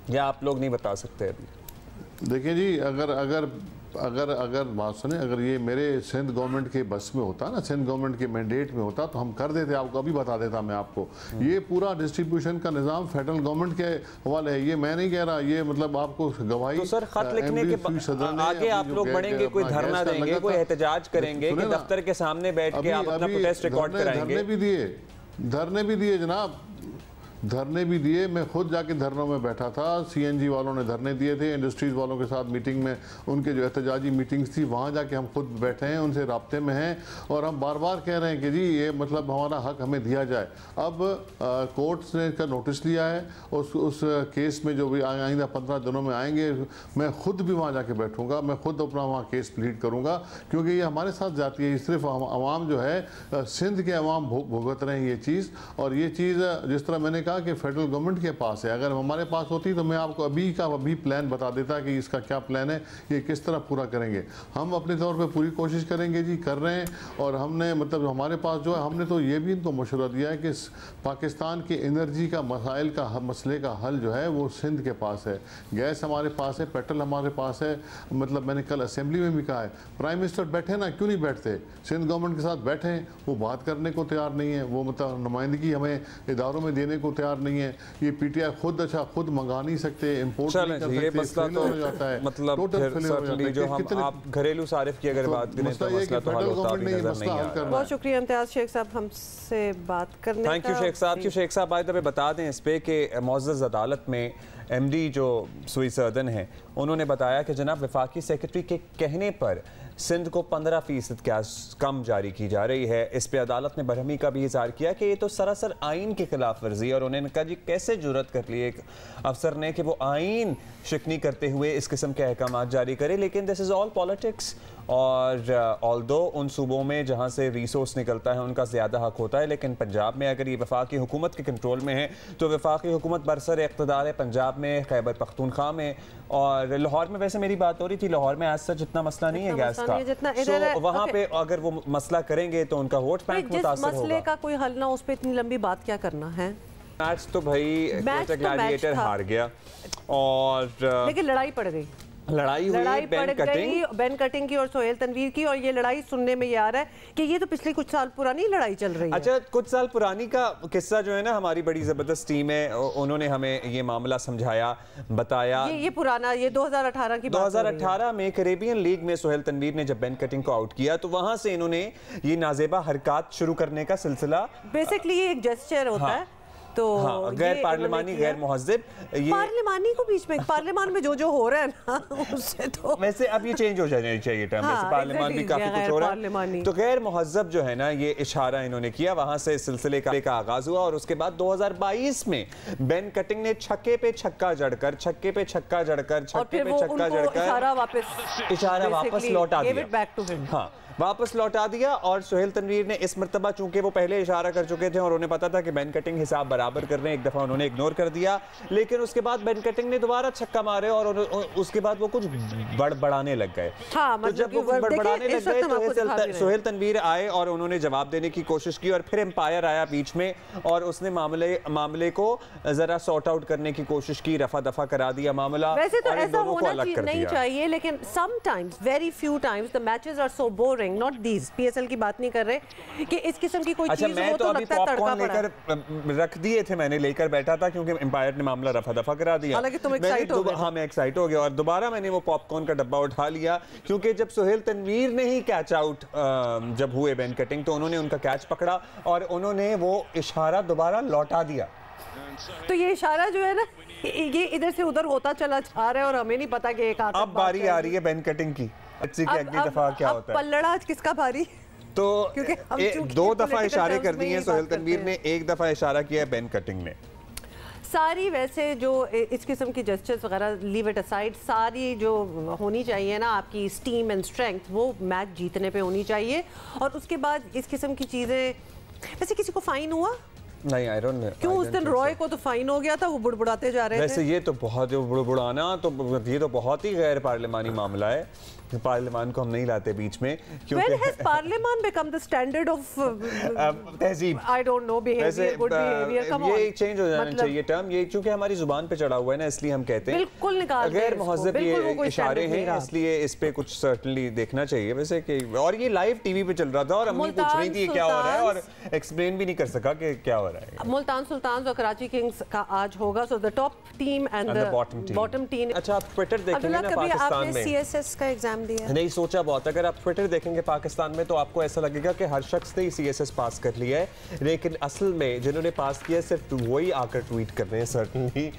या आप लोग नहीं बता सकते अभी? देखिए जी, अगर बात सुने, अगर ये मेरे सिंध गवर्नमेंट के बस में होता ना, सिंध गवर्नमेंट के मैंडेट में होता, तो हम कर देते, आपको अभी बता देता मैं आपको। ये पूरा डिस्ट्रीब्यूशन का निज़ाम फेडरल गवर्नमेंट के हवाले है, ये मैं नहीं कह रहा, ये मतलब आपको गवाही। तो सर खत लिखने के आगे आप लोग बढ़ेंगे, कोई धरना देंगे, कोई एहतजाज करेंगे कि दफ्तर के सामने बैठ के आप अपना प्रोटेस्ट रिकॉर्ड कराएंगे? धरने भी दिए जनाब, धरने भी दिए। मैं खुद जाके धरनों में बैठा था, CNG वालों ने धरने दिए थे, इंडस्ट्रीज वालों के साथ मीटिंग में, उनके जो एहतजाजी मीटिंग्स थी वहाँ जाके हम खुद बैठे हैं, उनसे राब्ते में हैं, और हम बार बार कह रहे हैं कि जी ये मतलब हमारा हक हमें दिया जाए। अब कोर्ट ने इसका नोटिस लिया है, उस केस में जो भी आइंदा 15 दिनों में आएंगे, मैं खुद भी वहाँ जाके बैठूँगा, मैं खुद अपना वहाँ केस प्लीड करूँगा, क्योंकि ये हमारे साथ जाती है। सिर्फ अवाम जो है, सिंध के अवाम भुगत रहे हैं ये चीज़। और ये चीज़ जिस तरह मैंने कहा कि फेडरल गवर्नमेंट के पास है, अगर हमारे पास होती तो मैं आपको अभी प्लान बता देता कि इसका क्या प्लान है, ये किस तरह पूरा करेंगे। हम अपने तौर पे पूरी कोशिश करेंगे जी, कर रहे हैं। और हमने मतलब हमारे पास जो है, हमने तो ये भी इनको मशवरा दिया है कि पाकिस्तान की एनर्जी का मसले का हल जो है वो सिंध के पास है। गैस हमारे पास है, पेट्रोल हमारे पास है। मतलब मैंने कल असेंबली में भी कहा है, प्राइम मिनिस्टर बैठे ना, क्यों नहीं बैठते, सिंध गवर्नमेंट के साथ बैठे, वो बात करने को तैयार नहीं है, वो मतलब नुमाइंदगी हमें इदारों में देने को तैयार नहीं है। ये PTI खुद मंगा नहीं सकते, इंपोर्ट नहीं कर सकते, ये मसला तो हो जाता है, मतलब जो हम आप घरेलू सारिफ की अगर बात करें तो मसला तो हल होता भी नजर नहीं आ रहा। बहुत शुक्रिया इम्तियाज शेख साहब हमसे बात करने का। थैंक यू शेख साहब। शेख साहब बाय द वे बता दें इस पे कि मुअज़्ज़ज़ अदालत में MD जो सुई सर्दन है, उन्होंने बताया कि जनाब वफाकी सेक्रेटरी के कहने पर सिंध को 15% गैस कम जारी की जा रही है। इस पे अदालत ने बरहमी का भी इजहार किया कि ये तो सरासर आइन की खिलाफ वर्जी है, और उन्होंने कहा जी कैसे जुर्रत कर ली एक अफसर ने कि वो आइन शिकनी करते हुए इस किस्म के अहकाम जारी करे। लेकिन दिस इज़ ऑल पॉलिटिक्स, और ऑल्दो उन सूबों में जहाँ से रिसोर्स निकलता है उनका ज़्यादा हक होता है, लेकिन पंजाब में अगर ये वफाकी हुकूमत के कंट्रोल में है तो वफाकी हुकूमत बरसर इक़्तिदार है पंजाब में, खैबर पख्तूनख्वा में, और लाहौर में। वैसे मेरी बात हो रही थी, लाहौर में आज सच इतना मसला नहीं है गैस का, तो वहाँ पे अगर वो मसला करेंगे तो उनका वोट बैंक मुतासिर होगा। मसले का कोई हल ना, उस पर इतनी लंबी बात क्या करना है। मैच तो भाई ग्लैडिएटर हार गया, और लेकिन लड़ाई पड़ गई, लड़ाई पड़ गई बेन कटिंग की और सोहेल तनवीर की। और ये लड़ाई सुनने में ये आ रहा है कि ये तो पिछले कुछ साल पुरानी लड़ाई चल रही है। अच्छा, कुछ साल पुरानी का किस्सा जो है ना, हमारी बड़ी जबरदस्त टीम है, उन्होंने हमें ये मामला समझाया, बताया। ये पुराना, ये 2018 की बात 2018 में कैरेबियन लीग में सोहेल तनवीर ने जब बेन कटिंग को आउट किया, तो वहां से इन्होंने ये नाजेबा हरकत शुरू करने का सिलसिला, बेसिकली ये एक जेस्चर होता है, तो गैर पार्लिमानी, गैर मुहज़्ज़िब, ये पार्लिमानी को बीच में, पार्लियामान में जो हो रहा है ना उससे तो वैसे अब ये चेंज हो जाना चाहिए टर्म। वैसे पार्लियामान भी काफी कुछ हो रहा है, तो गैर मुहज़्ज़ब जो है ना, ये इशारा इन्होंने किया, वहां से सिलसिले का आगाज हुआ। और उसके बाद 2022 में बेन कटिंग ने छक्के पे छक्का जड़कर इशारा वापस लौटा दिया, हाँ वापस लौटा दिया। और सोहेल तनवीर ने इस मरतबा, चूंकि वो पहले इशारा कर चुके थे और उन्हें पता था कि बेन कटिंग हिसाब बराबर बराबर कर रहे हैं, एक दफ़ा उन्होंने इग्नोर कर दिया, लेकिन उसके बाद बेन कटिंग ने दोबारा छक्का मारे और उसके बाद वो कुछ बड़बड़ाने लग गए। हाँ, तो जब वो बड़बड़ाने लग गए तो सोहेल तनवीर आए और उन्होंने जवाब देने की कोशिश की और फिर एम्पायर आया बीच में और उसने मामले को जरा सॉर्ट आउट करने की कोशिश की, रफा दफा करा दिया मामला। वैसे तो ऐसा होना नहीं चाहिए, लेकिन sometimes, very few times the matches are so boring, not these, PSL की बात नहीं कर रहे कि इस किस्म की कोई चीज हो तो लगता है तड़का लेकर रख दिए थे, मैंने लेकर बैठा था क्योंकि एम्पायर ने मामला रफा दफा करा दिया। हालांकि तुम एक्साइट हो गए। हाँ, मैं एक्साइट हो गया और दोबारा मैंने वो पॉपकॉर्न का डब्बा उठा लिया क्योंकि जब सोहेल तनवीर ने ही कैच आउट जब हुए बेन कटिंग तो उन्होंने उनका कैच पकड़ा और उन्होंने वो इशारा दोबारा लौटा दिया। तो ये इशारा जो है ना, ये इधर से उधर होता चला जा रहा है और हमें नहीं पता कि एक अब बारी आ रही है बेन कटिंग की। अगली दफा क्या होता है? पल्लड़ा आज किसका भारी? तो दो दफा इशारे कर दिए सोहेल तनवीर ने, एक दफा इशारा किया है बेन कटिंग ने। सारी वैसे जो इस किस्म की जस्टिस वगैरह लीव इट असाइड, सारी जो होनी चाहिए ना आपकी स्टीम एंड स्ट्रेंथ, वो मैच जीतने पे होनी चाहिए। और उसके बाद इस किस्म की चीज़ें, वैसे किसी को फाइन हुआ? नहीं, आई डोंट नो क्यों उस दिन रॉय को तो फाइन हो गया था, वो बुड़बुड़ाते जा रहे थे। वैसे ये तो बहुत जो बुड़बुड़ाना तो ये तो बहुत ही गैर पार्लिमानी मामला है, पार्लियामान को हम नहीं लाते बीच में क्योंकि When has Parliament become the standard of तहजीब? I don't know, behavior, good behavior, come on। ये चेंज हो जाना चाहिए टर्म, ये क्योंकि हमारी जुबान पे चढ़ा हुआ है ना, इसलिए हम कहते हैं बिल्कुल निकाल गैर महज़ब ये इशारे हैं, इसलिए इस पे कुछ सर्टनली देखना चाहिए वैसे कि। और ये लाइव टीवी पे चल रहा था और अम्मी पूछ रही थी क्या हो रहा है और एक्सप्लेन भी नहीं कर सका कि क्या हो रहा है। मुल्तान सुल्तान और कराची किंग्स का आज होगा, so the top team and the bottom team. अच्छा, आप ट्विटर देखेंगे ना पाकिस्तान में, सीएसएस का एग्जाम दिया नहीं सोचा बहुत, अगर आप ट्विटर देखेंगे पाकिस्तान में तो आपको ऐसा लगेगा कि हर शख्स ने सीएसएस पास कर लिया है, लेकिन असल में जिन्होंने पास किया सिर्फ वही आकर ट्वीट कर रहे हैं सर्टनली,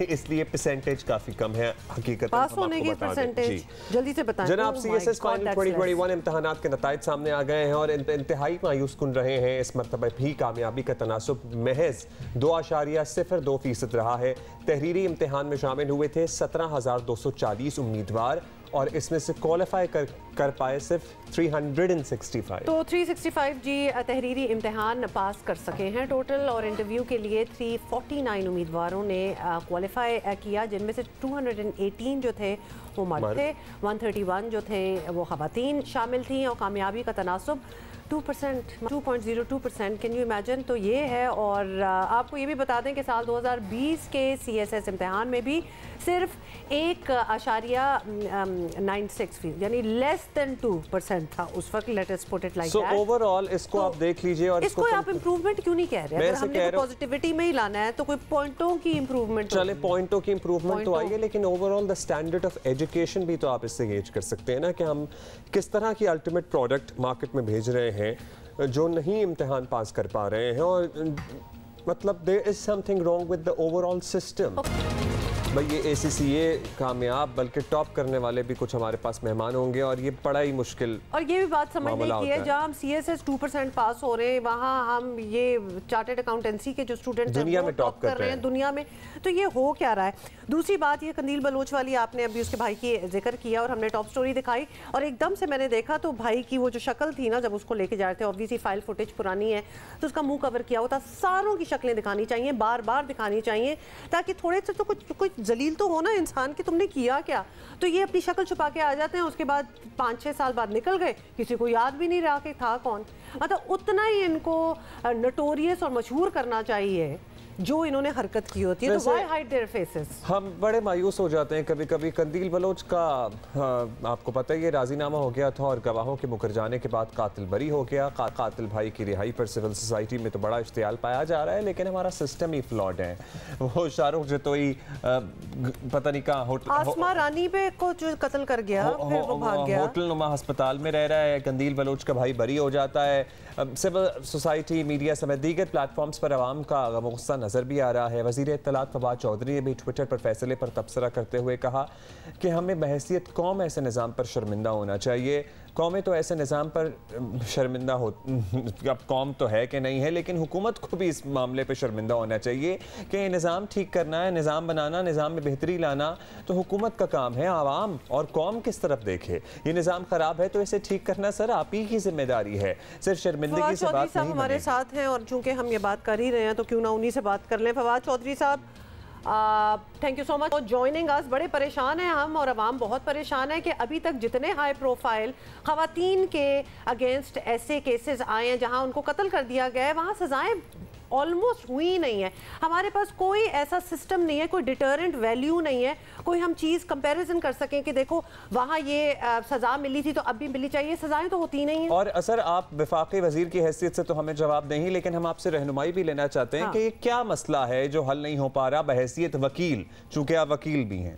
इसलिए परसेंटेज काफी कम है हकीकत पास होने की परसेंटेज। जल्दी से बताएं जनाब, सीएसएस फाइनल 2021 इम्तिहानात के नताइज सामने आ गए हैं और इंतहाई मायूस कुन रहे हैं। इस मरतबा भी कामयाबी का तनासुब महज 2.02% रहा है। तहरीरी इम्तिहान में शामिल हुए थे 17,240 उम्मीदवार और इसमें से क्वालिफाई कर पाए सिर्फ 365। तो 365 जी तहरीरी इम्तिहान पास कर सके हैं टोटल, और इंटरव्यू के लिए 349 उम्मीदवारों ने क्वालिफाई किया, जिनमें से 218 जो थे वो मर्द थे, 131 जो थे वो ख़वातीन शामिल थी और कामयाबी का तनासुब 2.02%। Can you imagine? तो ये है। और आपको ये भी बता दें कि साल 2020 के सीएसएस इम्तिहान में भी सिर्फ 1.96% यानी लेस देन 2% था उस वक्त। Let us put it like that. So overall इसको आप देख लीजिए और इसको आप इंप्रूवमेंट क्यों नहीं कह रहे? अगर हमने पॉजिटिविटी में ही लाना है तो कोई पॉइंटों की इंप्रूवमेंट, चले पॉइंटों की इंप्रूवमेंट तो आई है, लेकिन overall the standard of education भी तो आप इससे गेज कर सकते हैं ना कि हम किस तरह की अल्टीमेट प्रोडक्ट मार्केट में भेज रहे हैं जो नहीं इम्तिहान पास कर पा रहे हैं। और मतलब there is something wrong with the overall system. भाई ये ACCA कामयाब बल्कि टॉप करने वाले भी कुछ हमारे पास मेहमान होंगे और ये बड़ा ही मुश्किल। और ये भी बात समझने की है, जहाँ हम CSS 2% पास हो रहे हैं वहाँ हम ये चार्टर्ड अकाउंटेंसी के जो स्टूडेंट्स दुनिया में टॉप कर रहे हैं दुनिया में। तो ये हो क्या रहा है? दूसरी बात ये कंदील बलोच वाली आपने अभी उसके भाई की जिक्र किया और हमने टॉप स्टोरी दिखाई और एकदम से मैंने देखा तो भाई की वो जो शक्ल थी ना जब उसको लेके जा रहे थे, ऑब्वियसली फाइल फुटेज पुरानी है तो उसका मुंह कवर किया होता। सारों की शक्लें दिखानी चाहिए, बार बार दिखानी चाहिए, ताकि थोड़े से तो कुछ जलील तो हो ना इंसान कि तुमने किया क्या। तो ये अपनी शक्ल छुपा के आ जाते हैं, उसके बाद 5-6 साल बाद निकल गए, किसी को याद भी नहीं रहा कि था कौन। मतलब उतना ही इनको नोटोरियस और मशहूर करना चाहिए जो इन्होंने हरकत की होती है। तो why hide their faces? हम बड़े मायूस हो जाते हैं कभी कभी। कंदील बलोच का आपको पता है ये राजीनामा हो गया था और गवाहों के मुकर जाने के बाद कातिल बरी हो गया। कातिल भाई की रिहाई पर सिविल सोसाइटी में तो बड़ा इश्तियाल पाया जा रहा है, लेकिन हमारा सिस्टम ही फ्लॉड है। वो शाहरुख जतोई पता नहीं कहाँ आसमा रानी पे को जो कत्ल कर गया फिर वो भाग गया, होटल नुमा अस्पताल में रह रहा है। कंदील बलोच का भाई बरी हो जाता है। सिविल सोसाइटी, मीडिया समेत दीगर प्लेटफॉर्म्स पर आवाम का गमगुस्सा नजर भी आ रहा है। वज़ीर इत्तलात फवाद चौधरी ने भी ट्विटर पर फैसले पर तबसरा करते हुए कहा कि हमें बहैसियत कौम ऐसे निज़ाम पर शर्मिंदा होना चाहिए कौमें तो ऐसे निज़ाम पर शर्मिंदा हो, अब कौम तो है कि नहीं है, लेकिन हुकूमत को भी इस मामले पर शर्मिंदा होना चाहिए कि ये निज़ाम ठीक करना है, निज़ाम बनाना, निज़ाम में बेहतरी लाना तो हुकूमत का काम है। आवाम और कौम किस तरफ देखे, ये निज़ाम ख़राब है तो इसे ठीक करना सर आप ही की जिम्मेदारी है, सिर्फ शर्मिंदगी से बात नहीं हमारे साथ हैं और चूंकि हम ये बात कर ही रहे हैं तो क्यों ना उन्हीं से बात कर लें। फवाद चौधरी साहब, thank you so much for joining us. बड़े परेशान हैं हम और अवाम बहुत परेशान है कि अभी तक जितने हाई प्रोफाइल ख़वातीन के अगेंस्ट ऐसे केसेस आए हैं जहां उनको कत्ल कर दिया गया है, वहां सजाएं ऑलमोस्ट हुई नहीं है। हमारे पास कोई ऐसा सिस्टम नहीं है, कोई डिटरेंट वैल्यू नहीं है, कोई हम चीज़ कंपैरिजन कर सकें कि देखो वहाँ ये सज़ा मिली थी तो अब भी मिली चाहिए, सज़ाएं तो होती नहीं हैं। और सर आप वफाकी वजीर की हैसियत से तो हमें जवाब नहीं, लेकिन हम आपसे रहनुमाई भी लेना चाहते हैं कि ये क्या मसला है जो हल नहीं हो पा रहा बहैसियत वकील, चूँकि आप वकील भी हैं।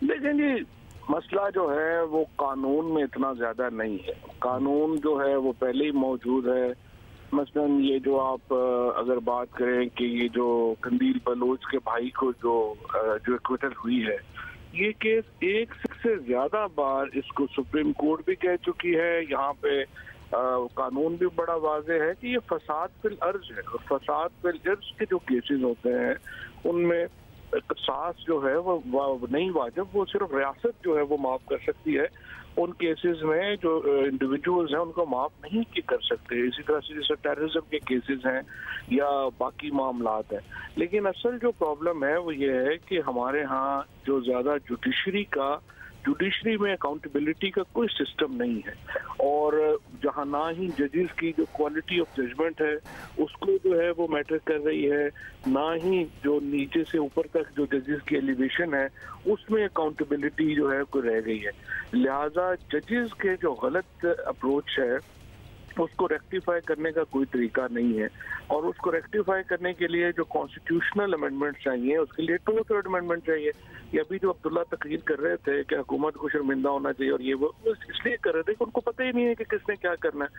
देखें जी, मसला जो है वो कानून में इतना ज़्यादा नहीं है, कानून जो है वो पहले ही मौजूद है। मसलन ये जो आप अगर बात करें कि ये जो कंदील बलोच के भाई को जो एक्विटल हुई है, ये केस एक से ज्यादा बार इसको सुप्रीम कोर्ट भी कह चुकी है। यहाँ पे कानून भी बड़ा वाज़ेह है कि ये फसाद फिल अर्ज है, और फसाद फिल अर्ज के जो केसेस होते हैं उनमें कसास जो है वो नहीं वाजिब, वो सिर्फ रियासत जो है वो माफ कर सकती है। उन केसेस में जो इंडिविजुअल्स हैं उनको माफ नहीं कर सकते। इसी तरह से जैसे टेररिज्म के केसेस हैं या बाकी मामलात हैं। लेकिन असल जो प्रॉब्लम है वो ये है कि हमारे यहाँ जो ज़्यादा जुडिशरी में अकाउंटेबिलिटी का कोई सिस्टम नहीं है, और जहाँ ना ही जजेस की जो क्वालिटी ऑफ जजमेंट है उसको जो है वो मैटर कर रही है, ना ही जो नीचे से ऊपर तक जो जजेस की एलिवेशन है उसमें अकाउंटेबिलिटी जो है कोई रह गई है। लिहाजा जजेस के जो गलत अप्रोच है उसको रेक्टिफाई करने का कोई तरीका नहीं है, और उसको रेक्टिफाई करने के लिए जो कॉन्स्टिट्यूशनल अमेंडमेंट चाहिए उसके लिए 2/3 अमेंडमेंट चाहिए। ये अभी जो अब्दुल्ला तकरीर कर रहे थे कि हुकूमत को शर्मिंदा होना चाहिए और ये वो इसलिए कर रहे थे कि उनको पता ही नहीं है कि किसने क्या करना है,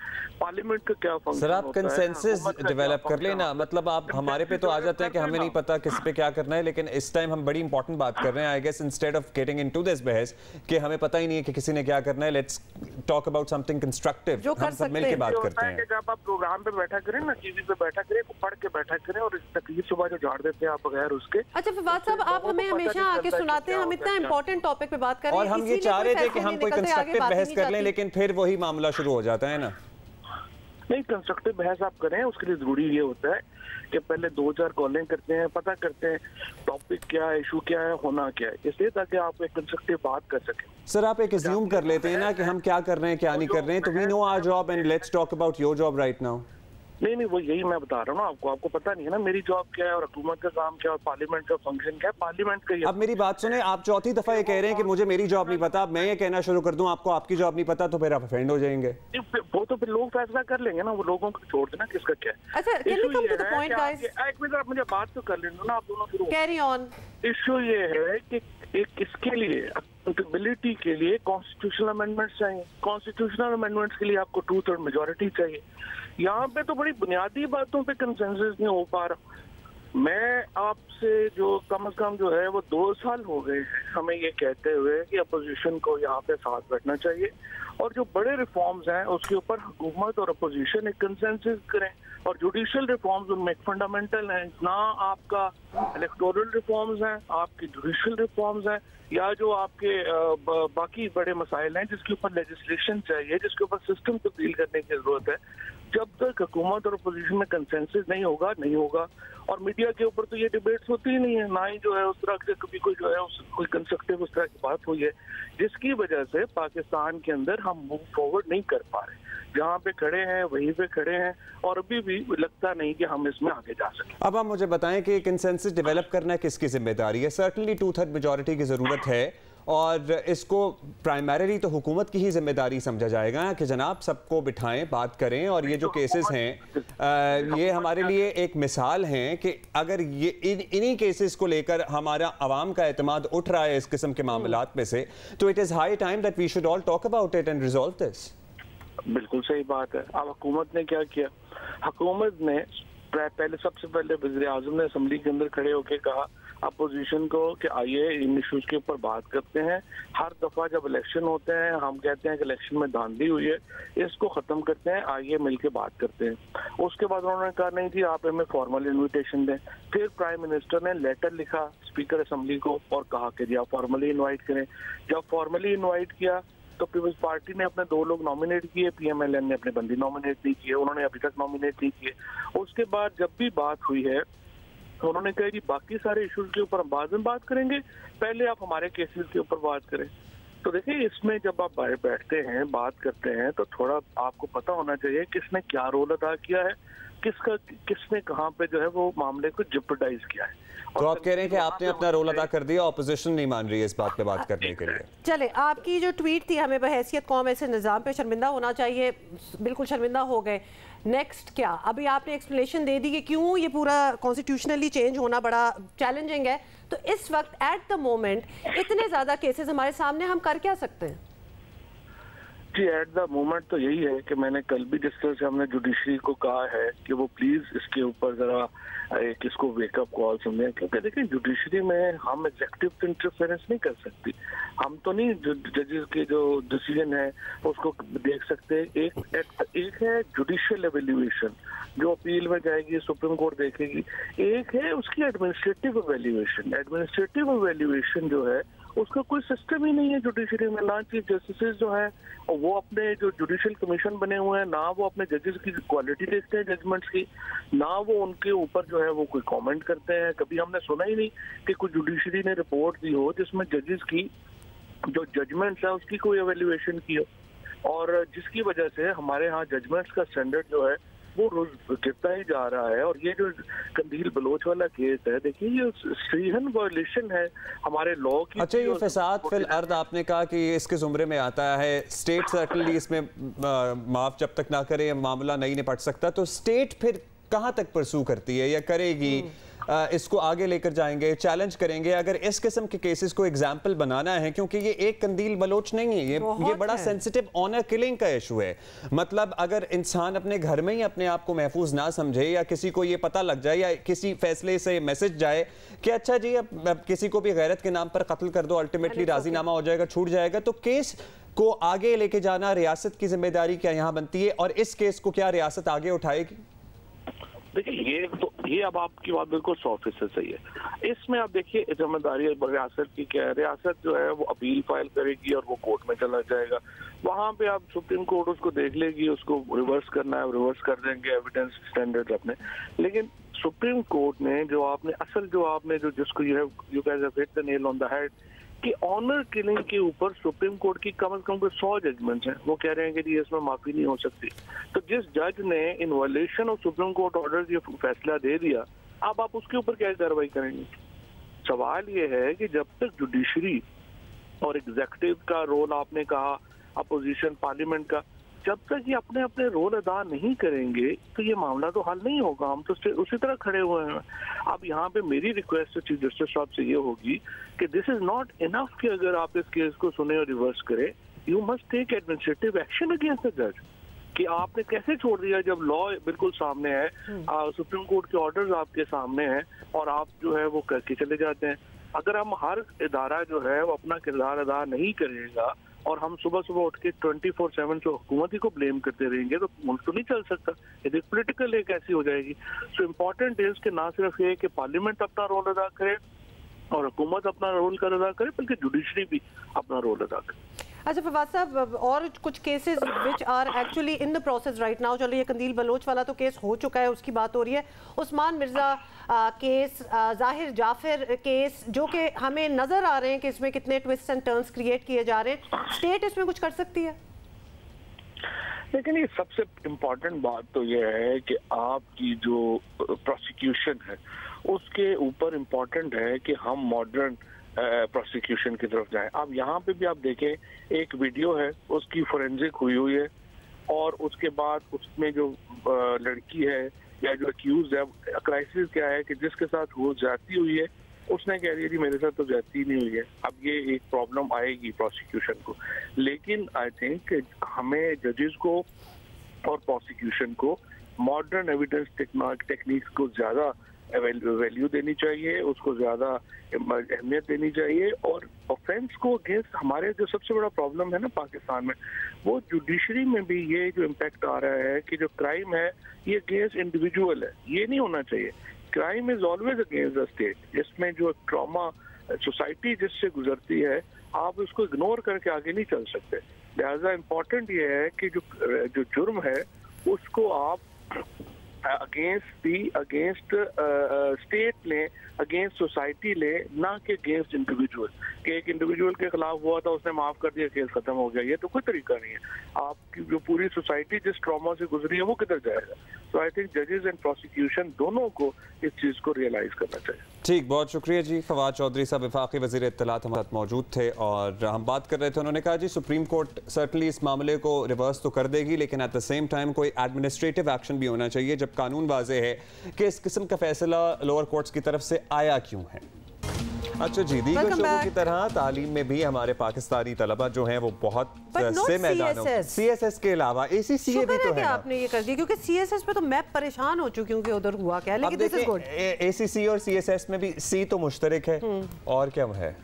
पार्लियामेंट का क्या फंक्शन सर। आप कंसेंसस डेवलप कर लेना, मतलब आप हमारे पे तो आ जाते हैं कि हमें नहीं पता किस पे क्या करना है, लेकिन इस टाइम हम बड़ी इंपॉर्टेंट बात कर रहे हैं। I guess instead of getting into this बहस कि हमें पता ही नहीं है कि किसी ने क्या करना है, let's talk about something constructive, हम सब मिलकर बात करते हैं। जब आप प्रोग्राम पे बैठा करें ना, टीवी पे बैठा करें, पढ़ के बैठा करें, और इस तकलीफ सुबह जो झाड़ देते हैं आप बगैर उसके। अच्छा फवाद साहब, आप हमें हमेशा आके सुनाते हैं, हम इतना इंपॉर्टेंट टॉपिक पे बात कर रहे हैं और हम ये चाह रहे थे कि हम कोई कंस्ट्रक्टिव बहस कर लें, लेकिन फिर वही मामला शुरू हो जाता है ना। नहीं, कंस्ट्रक्टिव बहस आप करें, उसके लिए जरूरी ये होता है कि पहले 2-4 कॉलिंग करते हैं, पता करते हैं टॉपिक क्या है, इशू क्या है, होना क्या है, इसलिए ताकि आप एक कंस्ट्रक्टिव बात कर सकें। सर आप एक अज्यूम कर लेते हैं ना कि हम क्या कर रहे हैं क्या नहीं कर रहे हैं, तो we know our job and let's talk about your job right now. नहीं, वो यही मैं बता रहा हूँ ना आपको पता नहीं है ना मेरी जॉब क्या है और हुकूमत का काम क्या है और पार्लियामेंट का फंक्शन क्या है। पार्लियामेंट का अब मेरी बात सुने, आप चौथी दफा ये कह रहे हैं कि मुझे मेरी जॉब नहीं पता, अब मैं ये कहना शुरू कर दूं आपको आपकी जॉब नहीं पता, तो फिर आप ऑफेंड हो जाएंगे। वो तो फिर लोग फैसला कर लेंगे ना, वो लोगों को छोड़ देना किसका क्या है। अच्छा, can we come to the point guys? एक मिनट, आप मुझे बात तो कर लेना ना, आप दोनों शुरू कैरी ऑन। इशू ये है कि एक इसके लिए अकाउंटेबिलिटी के लिए कॉन्स्टिट्यूशनल अमेंडमेंट्स चाहिए। कॉन्स्टिट्यूशनल अमेंडमेंट्स के लिए आपको 2/3 मेजॉरिटी चाहिए। यहाँ पे तो बड़ी बुनियादी बातों पे कंसेंसस नहीं हो पा रहा। मैं आपसे जो कम से कम जो है वो 2 साल हो गए हैं हमें ये कहते हुए कि अपोजिशन को यहाँ पे साथ बैठना चाहिए, और जो बड़े रिफॉर्म्स हैं उसके ऊपर हुकूमत और अपोजिशन एक कंसेंसस करें, और जुडिशियल रिफॉर्म्स उनमें फंडामेंटल हैं ना। आपका इलेक्टोरल रिफॉर्म्स हैं, आपकी जुडिशियल रिफॉर्म्स हैं, या जो आपके बाकी बड़े मसाइल हैं जिसके ऊपर लेजिस्लेशन चाहिए, जिसके ऊपर सिस्टम तब्दील करने की जरूरत है। जब तक हुकूमत और अपोजिशन में कंसेंसस नहीं होगा। और मीडिया के ऊपर तो ये डिबेट्स होती ही नहीं है, ना ही जो है उस तरह से कभी कोई जो है कोई कंस्ट्रक्टिव उस तरह की बात हुई है, जिसकी वजह से पाकिस्तान के अंदर हम मूव फॉरवर्ड नहीं कर पा रहे। जहाँ पे खड़े हैं वहीं पे खड़े हैं, और अभी भी लगता नहीं कि हम इसमें आगे जा सकें। अब आप मुझे बताएं कि कंसेंसस डेवलप करना किसकी जिम्मेदारी है? सर्टनली 2/3 मेजॉरिटी की जरूरत है, और इसको प्राइमरीली तो हुकूमत की ही जिम्मेदारी समझा जाएगा कि जनाब सबको बिठाएं, बात करें। और ये जो केसेस हैं ये हमारे लिए एक मिसाल हैं कि अगर ये इन्हीं केसेस को लेकर हमारा आवाम का एतमाद उठ रहा है इस किस्म के मामलात में से, तो it is high time that we should all talk about it and resolve this. बिल्कुल सही बात है। अब हुकूमत ने क्या किया? हुकूमत ने सबसे पहले वज़ीर आज़म ने असेंबली के अंदर खड़े होकर कहा अपोजिशन को कि आइए इन इश्यूज के ऊपर बात करते हैं। हर दफा जब इलेक्शन होते हैं हम कहते हैं कि इलेक्शन में धांधली हुई है, इसको खत्म करते हैं, आइए मिलके बात करते हैं। उसके बाद उन्होंने कहा नहीं जी आप हमें फॉर्मल इन्विटेशन दें। फिर प्राइम मिनिस्टर ने लेटर लिखा स्पीकर असेंबली को और कहा कि जी आप फॉर्मली इन्वाइट करें। जब फॉर्मली इन्वाइट किया तो पीपल्स पार्टी ने अपने 2 लोग नॉमिनेट किए, PMLN ने अपने बंदी नॉमिनेट नहीं किए, उन्होंने अभी तक नॉमिनेट नहीं किए। उसके बाद जब भी बात हुई है उन्होंने कहा जी बाकी सारे इश्यूज के ऊपर हम बाद में बात करेंगे, पहले आप हमारे केसेस के ऊपर बात करें। तो देखिए इसमें जब आप बैठते हैं बात करते हैं तो थोड़ा आपको पता होना चाहिए किसने क्या रोल अदा किया है, किसने कहाँ पे जो है वो मामले को जिप्रोडाइज किया है। तो आप कह रहे हैं कि आपने अपना रोल अदा कर दिया, ऑपोजिशन नहीं मान रही है इस बात पे बात करने के लिए। चले, आपकी जो ट्वीट थी हमें बहैसियत कौम ऐसे निज़ाम पे शर्मिंदा होना चाहिए, बिल्कुल शर्मिंदा हो गए। नेक्स्ट क्या? अभी आपने एक्सप्लेनेशन दे दी कि क्यों ये पूरा कॉन्स्टिट्यूशनली चेंज होना बड़ा चैलेंजिंग है। तो इस वक्त एट द मोमेंट इतने ज़्यादा केसेस हमारे सामने, हम कर क्या सकते हैं? जी एट द मोमेंट तो यही है कि मैंने कल भी जिस तरह से हमने जुडिशरी को कहा है कि वो प्लीज इसके ऊपर जरा एक इसको वेकअप कॉल सुने, क्योंकि देखिए जुडिशरी में हम एग्जेक्टिव इंटरफेरेंस नहीं कर सकती। हम तो नहीं जजेस के जो डिसीजन है उसको देख सकते। एक है जुडिशियल एवेल्यूएशन जो अपील में जाएगी, सुप्रीम कोर्ट देखेगी। एक है उसकी एडमिनिस्ट्रेटिव एवेल्यूएशन। एडमिनिस्ट्रेटिव एवेल्यूएशन जो है उसका कोई सिस्टम ही नहीं है जुडिशरी में। ना चीफ जस्टिस जो है वो अपने जो जुडिशियल कमीशन बने हुए हैं, ना वो अपने जजेस की क्वालिटी देखते हैं जजमेंट्स की, ना वो उनके ऊपर जो है वो कोई कमेंट करते हैं। कभी हमने सुना ही नहीं कि कोई जुडिशरी ने रिपोर्ट दी हो जिसमें जजेस की जो जजमेंट्स है उसकी कोई एवेल्यूएशन की हो, और जिसकी वजह से हमारे यहाँ जजमेंट्स का स्टैंडर्ड जो है वो रोज गिरता ही जा रहा है। और ये जो कंदील बलोच वाला केस है, देखिए ये सरीहन वायलेशन है हमारे लॉ की। अच्छा, ये फसाद फिल अर्द आपने कहा कि इसके जुमरे में आता है, स्टेट सर्टनली इसमें माफ जब तक ना करे मामला नहीं निपट सकता। तो स्टेट फिर कहाँ तक परसू करती है या करेगी? इसको आगे लेकर जाएंगे, चैलेंज करेंगे अगर इस किस्म के केसेस को एग्जाम्पल बनाना है, क्योंकि ये एक कंदील बलोच नहीं है, ये बड़ा सेंसिटिव ऑनर किलिंग का इशू है। मतलब अगर इंसान अपने घर में ही अपने आप को महफूज ना समझे, या किसी को ये पता लग जाए या किसी फैसले से मैसेज जाए कि अच्छा जी अब किसी को भी गैरत के नाम पर कत्ल कर दो, अल्टीमेटली राजीनामा हो जाएगा, छूट जाएगा, तो केस को आगे लेके जाना रियासत की जिम्मेदारी क्या यहाँ बनती है? और इस केस को क्या रियासत आगे उठाएगी? देखिए ये अब आपकी बात बिल्कुल 100% सही है। इसमें आप देखिए जिम्मेदारी रियासत की क्या है। रियासत जो है वो अपील फाइल करेगी और वो कोर्ट में चला जाएगा। वहां पे आप सुप्रीम कोर्ट उसको देख लेगी, उसको रिवर्स करना है रिवर्स कर देंगे एविडेंस स्टैंडर्ड अपने। लेकिन सुप्रीम कोर्ट ने जो आपने जो जिसको you guys have hit the nail on the head कि ऑनर किलिंग के ऊपर सुप्रीम कोर्ट की कम से कम 100 जजमेंट्स हैं। वो कह रहे हैं कि जी इसमें माफी नहीं हो सकती। तो जिस जज ने in violation of supreme court order ये फैसला दे दिया, अब आप उसके ऊपर क्या कार्रवाई करेंगे? सवाल ये है कि जब तक जुडिशरी और एग्जीक्यूटिव का रोल आपने कहा, अपोजिशन पार्लियामेंट का, जब तक ये अपने अपने रोल अदा नहीं करेंगे तो ये मामला तो हल नहीं होगा। हम तो उसी तरह खड़े हुए हैं। अब यहाँ पे मेरी रिक्वेस्ट चीफ जस्टिस साहब से ये होगी कि दिस इज नॉट इनफ कि अगर आप इस केस को सुने और रिवर्स करें, you must take administrative action against the जज। कि आपने कैसे छोड़ दिया जब लॉ बिल्कुल सामने है, सुप्रीम कोर्ट के ऑर्डर्स आपके सामने हैं और आप जो है वो करके चले जाते हैं। अगर हम हर इदारा जो है वो अपना किरदार अदा नहीं करेगा और हम सुबह सुबह उठ के 24/7 जो हुकूमत ही को ब्लेम करते रहेंगे तो मुल्क तो नहीं चल सकता। ये पॉलिटिकल एक ऐसी हो जाएगी। सो इम्पोर्टेंट इज कि ना सिर्फ ये कि पार्लियामेंट अपना रोल अदा करे और हुकूमत अपना रोल अदा करे, बल्कि जुडिशरी भी अपना रोल अदा करे। अच्छा फवाद साहब, और कुछ cases which are actually in the process right now, चलो ये कंदील बलोच वाला तो केस हो चुका है, उसकी बात हो रही है। उस्मान मिर्जा केस, जाहिर जाफर केस, जो कि हमें नजर आ रहे हैं कि इसमें कितने ट्विस्ट एंड टर्न्स क्रिएट किए जा रहे हैं, स्टेट इसमें कुछ कर सकती है? लेकिन ये सबसे इम्पोर्टेंट बात तो ये है कि आपकी जो प्रोसिक्यूशन है उसके ऊपर इम्पोर्टेंट है कि हम मॉडर्न प्रोसिक्यूशन की तरफ जाएं। अब यहाँ पे भी आप देखें एक वीडियो है, उसकी फोरेंसिक हुई है और उसके बाद उसमें जो लड़की है या जो अक्यूज है, क्राइसिस क्या है कि जिसके साथ वो ज्यादती हुई है उसने कह दिया जी मेरे साथ तो ज्यादती नहीं हुई है। अब ये एक प्रॉब्लम आएगी प्रोसिक्यूशन को। लेकिन आई थिंक हमें जजेस को और प्रोसिक्यूशन को मॉडर्न एविडेंस टेक्निक्स को ज्यादा वैल्यू देनी चाहिए, उसको ज़्यादा अहमियत देनी चाहिए। और ऑफेंस को अगेंस्ट हमारे जो सबसे बड़ा प्रॉब्लम है ना पाकिस्तान में, वो जुडिशरी में भी ये जो इम्पैक्ट आ रहा है कि जो क्राइम है ये अगेंस्ट इंडिविजुअल है, ये नहीं होना चाहिए। Crime is always against the state. इसमें जो ट्रॉमा सोसाइटी जिससे गुजरती है, आप उसको इग्नोर करके आगे नहीं चल सकते। लिहाजा इम्पोर्टेंट ये है कि जो जुर्म है उसको आप अगेंस्ट स्टेट लें, अगेंस्ट सोसाइटी लें, ना कि अगेंस्ट इंडिविजुअल। कि एक इंडिविजुअल के खिलाफ हुआ था, उसने माफ कर दिया, केस खत्म हो गया, ये तो कोई तरीका नहीं है। आपकी जो पूरी सोसाइटी जिस ट्रॉमा से गुजरी है वो किधर जाएगा। सो आई थिंक जजेस एंड प्रोसिक्यूशन दोनों को इस चीज़ को रियलाइज करना चाहिए। ठीक, बहुत शुक्रिया जी। फवाद चौधरी साहब वफाकी वज़ीर इत्तलात हमारे साथ मौजूद थे और हम बात कर रहे थे। उन्होंने कहा जी सुप्रीम कोर्ट सर्टनली इस मामले को रिवर्स तो कर देगी, लेकिन एट द सेम टाइम कोई एडमिनिस्ट्रेटिव एक्शन भी होना चाहिए जब कानून वाज़ेह है कि इस किस्म का फैसला लोअर कोर्ट्स की तरफ से आया क्यों है। अच्छा जी, दीगर शोबों की तरह तालीम में भी हमारे पाकिस्तानी तलबा जो हैं वो बहुत से मैदानों CSS के अलावा ACCA भी तो है। आपने ये कर दिया क्योंकि CSS पे तो मैं परेशान हो चुकी हूँ कि उधर हुआ क्या है, लेकिन दिस इज गुड। ACCA और CSS में भी C तो मुश्तरक है और क्या है,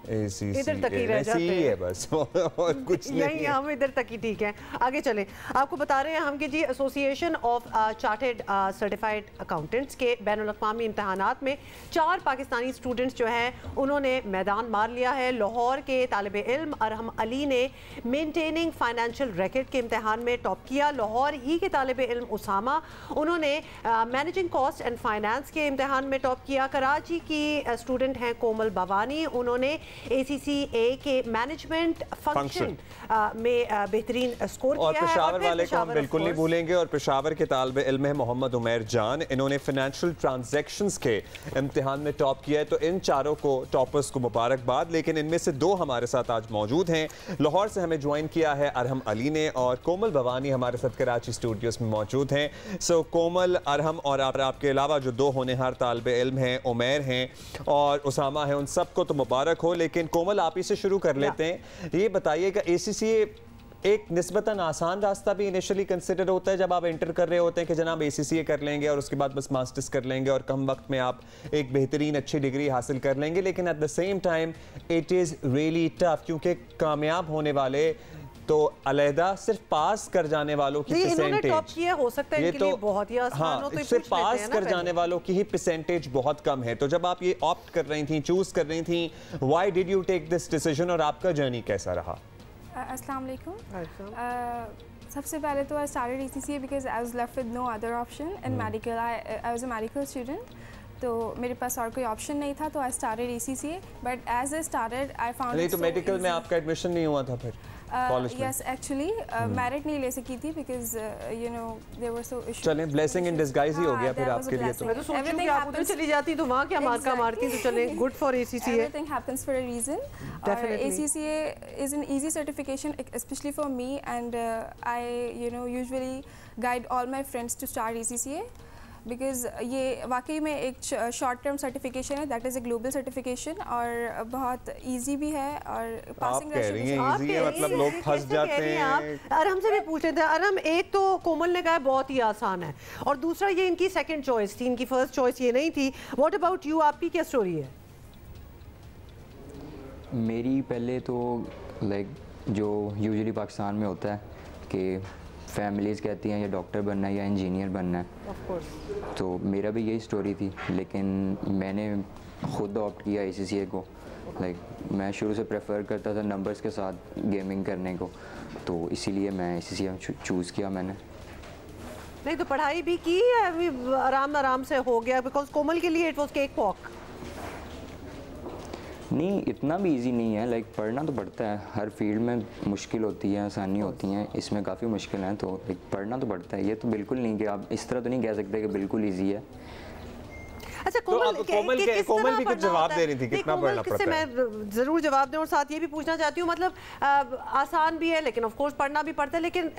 इधर तक ही रह जाते हैं बस और कुछ नहीं, हम इधर तक ही ठीक है। आगे चले, आपको बता रहे हैं हम कि जी Association of Chartered Certified Accountants के बैनुल-अक़वामी इम्तहानात में 4 पाकिस्तानी स्टूडेंट्स जो हैं उन्होंने मैदान मार लिया है। लाहौर के तालिब इल्म अरहम अली ने मेंटेनिंग फाइनेंशियल रैकेट के इम्तहान में टॉप किया। लाहौर ही के तालिब इल्म उसामा, उन्होंने मैनेजिंग कॉस्ट एंड फाइनेंस के इम्तहान में टॉप किया। कराची की स्टूडेंट हैं कोमल बावानी, उन्होंने ACCA के मैनेजमेंट फंक्शन में बेहतरीन स्कोर किया है। और पेशावर वाले को हम बिल्कुल नहीं भूलेंगे। और पेशावर के तालिब इल्म है मोहम्मद उमैर जान, इन्होंने फाइनेंशियल ट्रांजैक्शंस के इम्तिहान में टॉप किया है। तो इन चारों को टॉपर्स को मुबारकबाद। लेकिन इनमें से 2 हमारे साथ आज मौजूद हैं। लाहौर से हमें ज्वाइन किया है अरहम अली ने और कोमल भवानी हमारे साथ कराची स्टूडियोज में मौजूद हैं। सो कोमल, अरहम और आपके अलावा जो 2 होनहार तालिब इल्म हैं, उमैर हैं और उसामा है, उन सबको तो मुबारक हो। लेकिन कोमल, आप ही से शुरू कर लेते हैं। ये बताइएगा ACCA एक निस्बतन आसान रास्ता भी इनिशियली कंसिडर होता है जब आप एंटर कर रहे होते हैं कि जनाब ACCA कर लेंगे और उसके बाद बस मास्टर्स कर लेंगे और कम वक्त में आप एक बेहतरीन अच्छी डिग्री हासिल कर लेंगे, लेकिन at the same time it is really tough क्योंकि कामयाब होने वाले तो अलहदा सिर्फ पास कर जाने वालों की परसेंटेज हो सकता है इनके लिए बहुत ही आसान हो, तो सिर्फ पास कर जाने वालों की ही परसेंटेज बहुत कम है। तो जब आप ये ऑप्ट कर रही थी, चूज कर रही थी, why did you take this decision और आपका जर्नी कैसा रहा? अस्सलाम वालेकुम। सबसे पहले तो I started ACCA because I was left with no other option in medical. I was a medical student, तो मेरे पास और कोई ऑप्शन नहीं था, तो I started ACCA। But as I started I found नहीं तो मेडिकल में आपका एडमिशन नहीं हुआ था फिर? Yes, actually merit नहीं ले सकी थी because you know there were so issues। चलें, blessing in disguise ही हो गया फिर आपके लिए। तो मैं तो सोच रही हूं कि आप उधर चली जाती तो वहाँ क्या मार्का मारती, तो चलें, good for ACCA। Everything happens for a reason। Definitely। ACCA is an easy certification, especially for me, and I usually guide all my friends to start ACCA because ये वाकई में एक शॉर्ट टर्म सर्टिफिकेशन है, that is a global certification और बहुत easy भी है और पासिंग मतलब लोग फंस जाते हैं। अरहम से भी पूछ रहे थे। अरहम, एक तो कोमल ने कहा बहुत ही आसान है और दूसरा ये इनकी सेकंड चॉइस थी, इनकी फर्स्ट चॉइस ये नहीं थी। व्हाट अबाउट यू, आपकी क्या स्टोरी है? मेरी पहले तो लाइक जो यूजुअली पाकिस्तान में होता है कि फैमिलीज़ कहती हैं या डॉक्टर बनना है या इंजीनियर बनना है, Of course। तो मेरा भी यही स्टोरी थी, लेकिन मैंने ख़ुद ऑप्ट किया ACCA को। लाइक मैं शुरू से प्रेफर करता था नंबर्स के साथ गेमिंग करने को, तो इसीलिए मैं ACCA चूज़ किया मैंने। नहीं तो पढ़ाई भी की है, अभी आराम से हो गया, बिकॉज कोमल के लिए इट वाज केक पॉक। नहीं, इतना भी इजी नहीं है, लाइक पढ़ना तो पड़ता है, हर फील्ड में मुश्किल होती है, आसानी होती हैं, इसमें काफ़ी मुश्किल हैं, तो लाइक पढ़ना तो पड़ता है। ये तो बिल्कुल नहीं कि आप इस तरह तो नहीं कह सकते कि बिल्कुल इजी है। अच्छा, कोमल भी कुछ जवाब दे रही थी, कितना पढ़ना पड़ता है? मैं ज़रूर जवाब दूं और साथ ये भी पूछना चाहती हूँ, मतलब आसान भी है लेकिन ऑफ कोर्स पढ़ना भी पड़ता है, लेकिन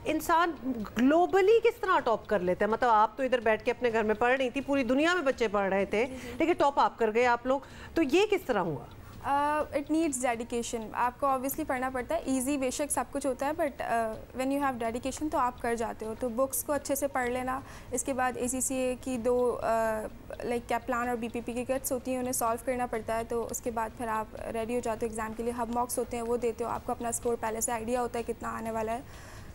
इंसान ग्लोबली किस तरह टॉप कर लेते हैं? मतलब आप तो इधर बैठ के अपने घर में पढ़ रही थी, पूरी दुनिया में बच्चे पढ़ रहे थे, लेकिन टॉप आप कर गए आप लोग, तो ये किस तरह हुआ? It needs dedication. आपको ऑब्वियसली पढ़ना पड़ता है, इजी बेशक सब कुछ होता है, but when you have dedication तो आप कर जाते हो। तो बुक्स को अच्छे से पढ़ लेना, इसके बाद ACCA की 2 लाइक कैप्लान और BPP की कट्स होती हैं, उन्हें सॉल्व करना पड़ता है। तो उसके बाद फिर आप रेडी हो जाते हो एग्ज़ाम के लिए। हब मॉक्स होते हैं वो देते हो, आपको अपना स्कोर पहले से आइडिया होता है कितना आने वाला है।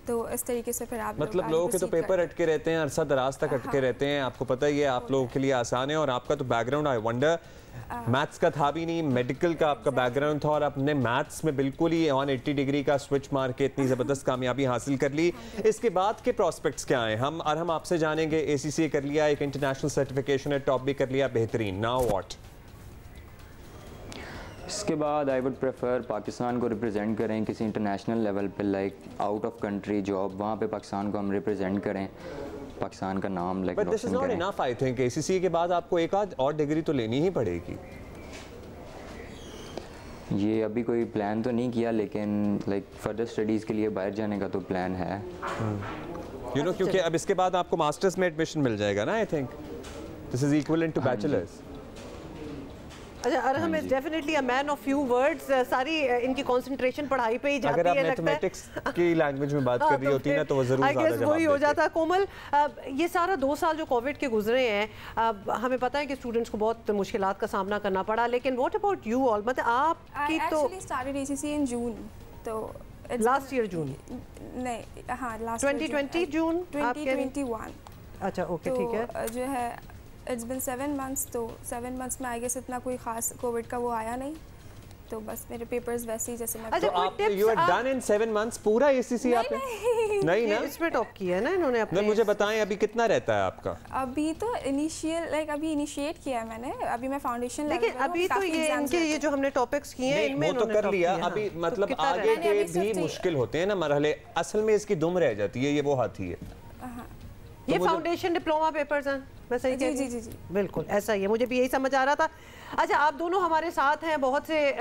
तो इस तरीके से फिर आप मतलब लोगों के तो पेपर अटके रहते हैं, अरसा दराज तक अटके रहते हैं। आपको पता ही है, आप लोगों के लिए आसान है। और आपका तो बैकग्राउंड, आई वंडर, मैथ्स का था भी नहीं, मेडिकल का आपका बैकग्राउंड था, और आपने मैथ्स में बिल्कुल ही 180 डिग्री का स्विच मार के इतनी ज़बरदस्त कामयाबी हासिल कर ली। इसके बाद के प्रॉस्पेक्ट्स क्या हैं हम आपसे जानेंगे। ACCA कर लिया, एक इंटरनेशनल सर्टिफिकेशन है, टॉप भी कर लिया, बेहतरीन। Now what? इसके बाद आई वुड प्रेफर पाकिस्तान को रिप्रेजेंट करें किसी इंटरनेशनल लेवल पे, like out of country job, वहाँ पे पाकिस्तान को हम रिप्रेजेंट करें, पाकिस्तान का नाम लाइक रोशन करें। But this is not enough, I think. ACCA के बाद आपको एक आध और डिग्री तो लेनी ही पड़ेगी। ये अभी कोई प्लान तो नहीं किया, लेकिन लाइक फर्दर स्टडीज़ के लिए बाहर जाने का तो प्लान है। यू नो, क्योंकि अब इसके बाद आपको मास्टर्स में एडमिशन मिल जाएगा ना, I think this is equivalent to bachelors. अच्छा, Arham is definitely a man of few words. सारी इनकी कंसंट्रेशन पढ़ाई पे ही जाती है। अगर आप मैथमेटिक्स की लैंग्वेज में बात कर रही होती ना, तो वो जरूर ज़्यादा जवाब वही हो जाता। कोमल, ये सारा 2 साल जो कोविड के गुजरे हैं, हमें पता है कि स्टूडेंट्स को बहुत मुश्किलात का सामना करना पड़ा, लेकिन व्हाट अबाउट यू ऑल? मतलब आपकी तो एक्चुअली स्टार्टेड ACCA इन जून, तो लास्ट ईयर जून नहीं, हाँ लास्ट 2020 जून 2021। अच्छा, ओके, ठीक है। जो है इट्स बिन 7 मंथ्स, तो 7 मंथ्स में आई गेस इतना कोई खास कोविड का वो आया नहीं, तो बस मेरे पेपर्स वैसे ही जैसे मैं। तो आप you are done in 7 months पूरा ACCA आपने? नहीं ना, इसमें टॉप किया है ना इन्होंने अपने। मुझे बताएं अभी कितना रहता है आपका? अभी तो इनिशियल लाइक अभी इनिशिएट किया है मैंने, अभी मैं फाउंडेशन लेवल। लेकिन अभी तो ये इनके ये जो हमने टॉपिक्स किए हैं इनमें वो तो कर लिया। अभी मतलब आगे के भी मुश्किल होते हैं ना मरहले, असल में इसकी दुम रह जाती है, ये वो हाथी है। ये फाउंडेशन डिप्लोमा पेपर्स हैं, मैं सही कह रही? जी बिल्कुल ऐसा ही है, मुझे भी यही समझ आ रहा था। अच्छा, आप दोनों हमारे साथ हैं, बहुत से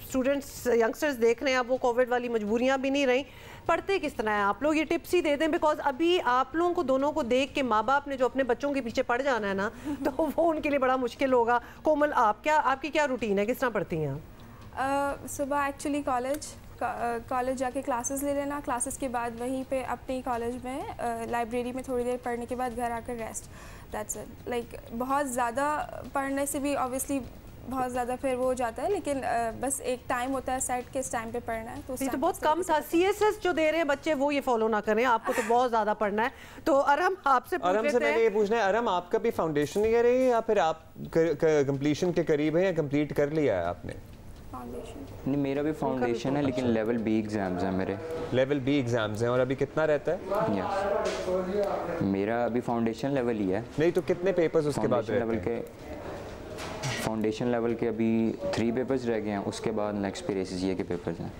स्टूडेंट्स यंगस्टर्स देख रहे हैं, अब वो कोविड वाली मजबूरियां भी नहीं रही। पढ़ते किस तरह हैं आप लोग? ये टिप्स ही दे दें, बिकॉज अभी आप लोगों को दोनों को देख के माँ बाप ने जो अपने बच्चों के पीछे पड़ जाना है ना, तो वो उनके लिए बड़ा मुश्किल होगा। कोमल, आपकी क्या रूटीन है, किस तरह पढ़ती हैं आप? सुबह एक्चुअली कॉलेज जाके क्लासेस ले लेना, क्लासेस के बाद वहीं पे अपने कॉलेज में लाइब्रेरी में थोड़ी देर पढ़ने के बाद घर आकर रेस्ट, दैट्स इट। लाइक बहुत ज़्यादा पढ़ने से भी ऑब्वियसली बहुत ज़्यादा फिर वो हो जाता है, लेकिन बस एक टाइम होता है सेट किस टाइम पे पढ़ना है, तो तो बहुत कम था। CSS जो दे रहे हैं बच्चे वो ये फॉलो ना करें, आपको तो बहुत ज़्यादा पढ़ना है। तो अरहम आपसे पूछ लेते हैं। मैंने ये पूछना है, अरहम आपका भी फाउंडेशन ईयर है या फिर आप कंप्लीशन के करीब हैं या कंप्लीट कर लिया है आपने? नहीं, मेरा भी फाउंडेशन है, लेकिन लेवल B एग्जाम्स हैं मेरे। लेवल B एग्जाम्स हैं, और अभी कितना रहता है? यस, मेरा अभी फाउंडेशन लेवल ही है। नहीं तो कितने पेपर्स उसके बाद लेवल के? फाउंडेशन लेवल के अभी 3 पेपर्स रह गए हैं, उसके बाद नेक्स्ट फिर ACCA के पेपर्स हैं।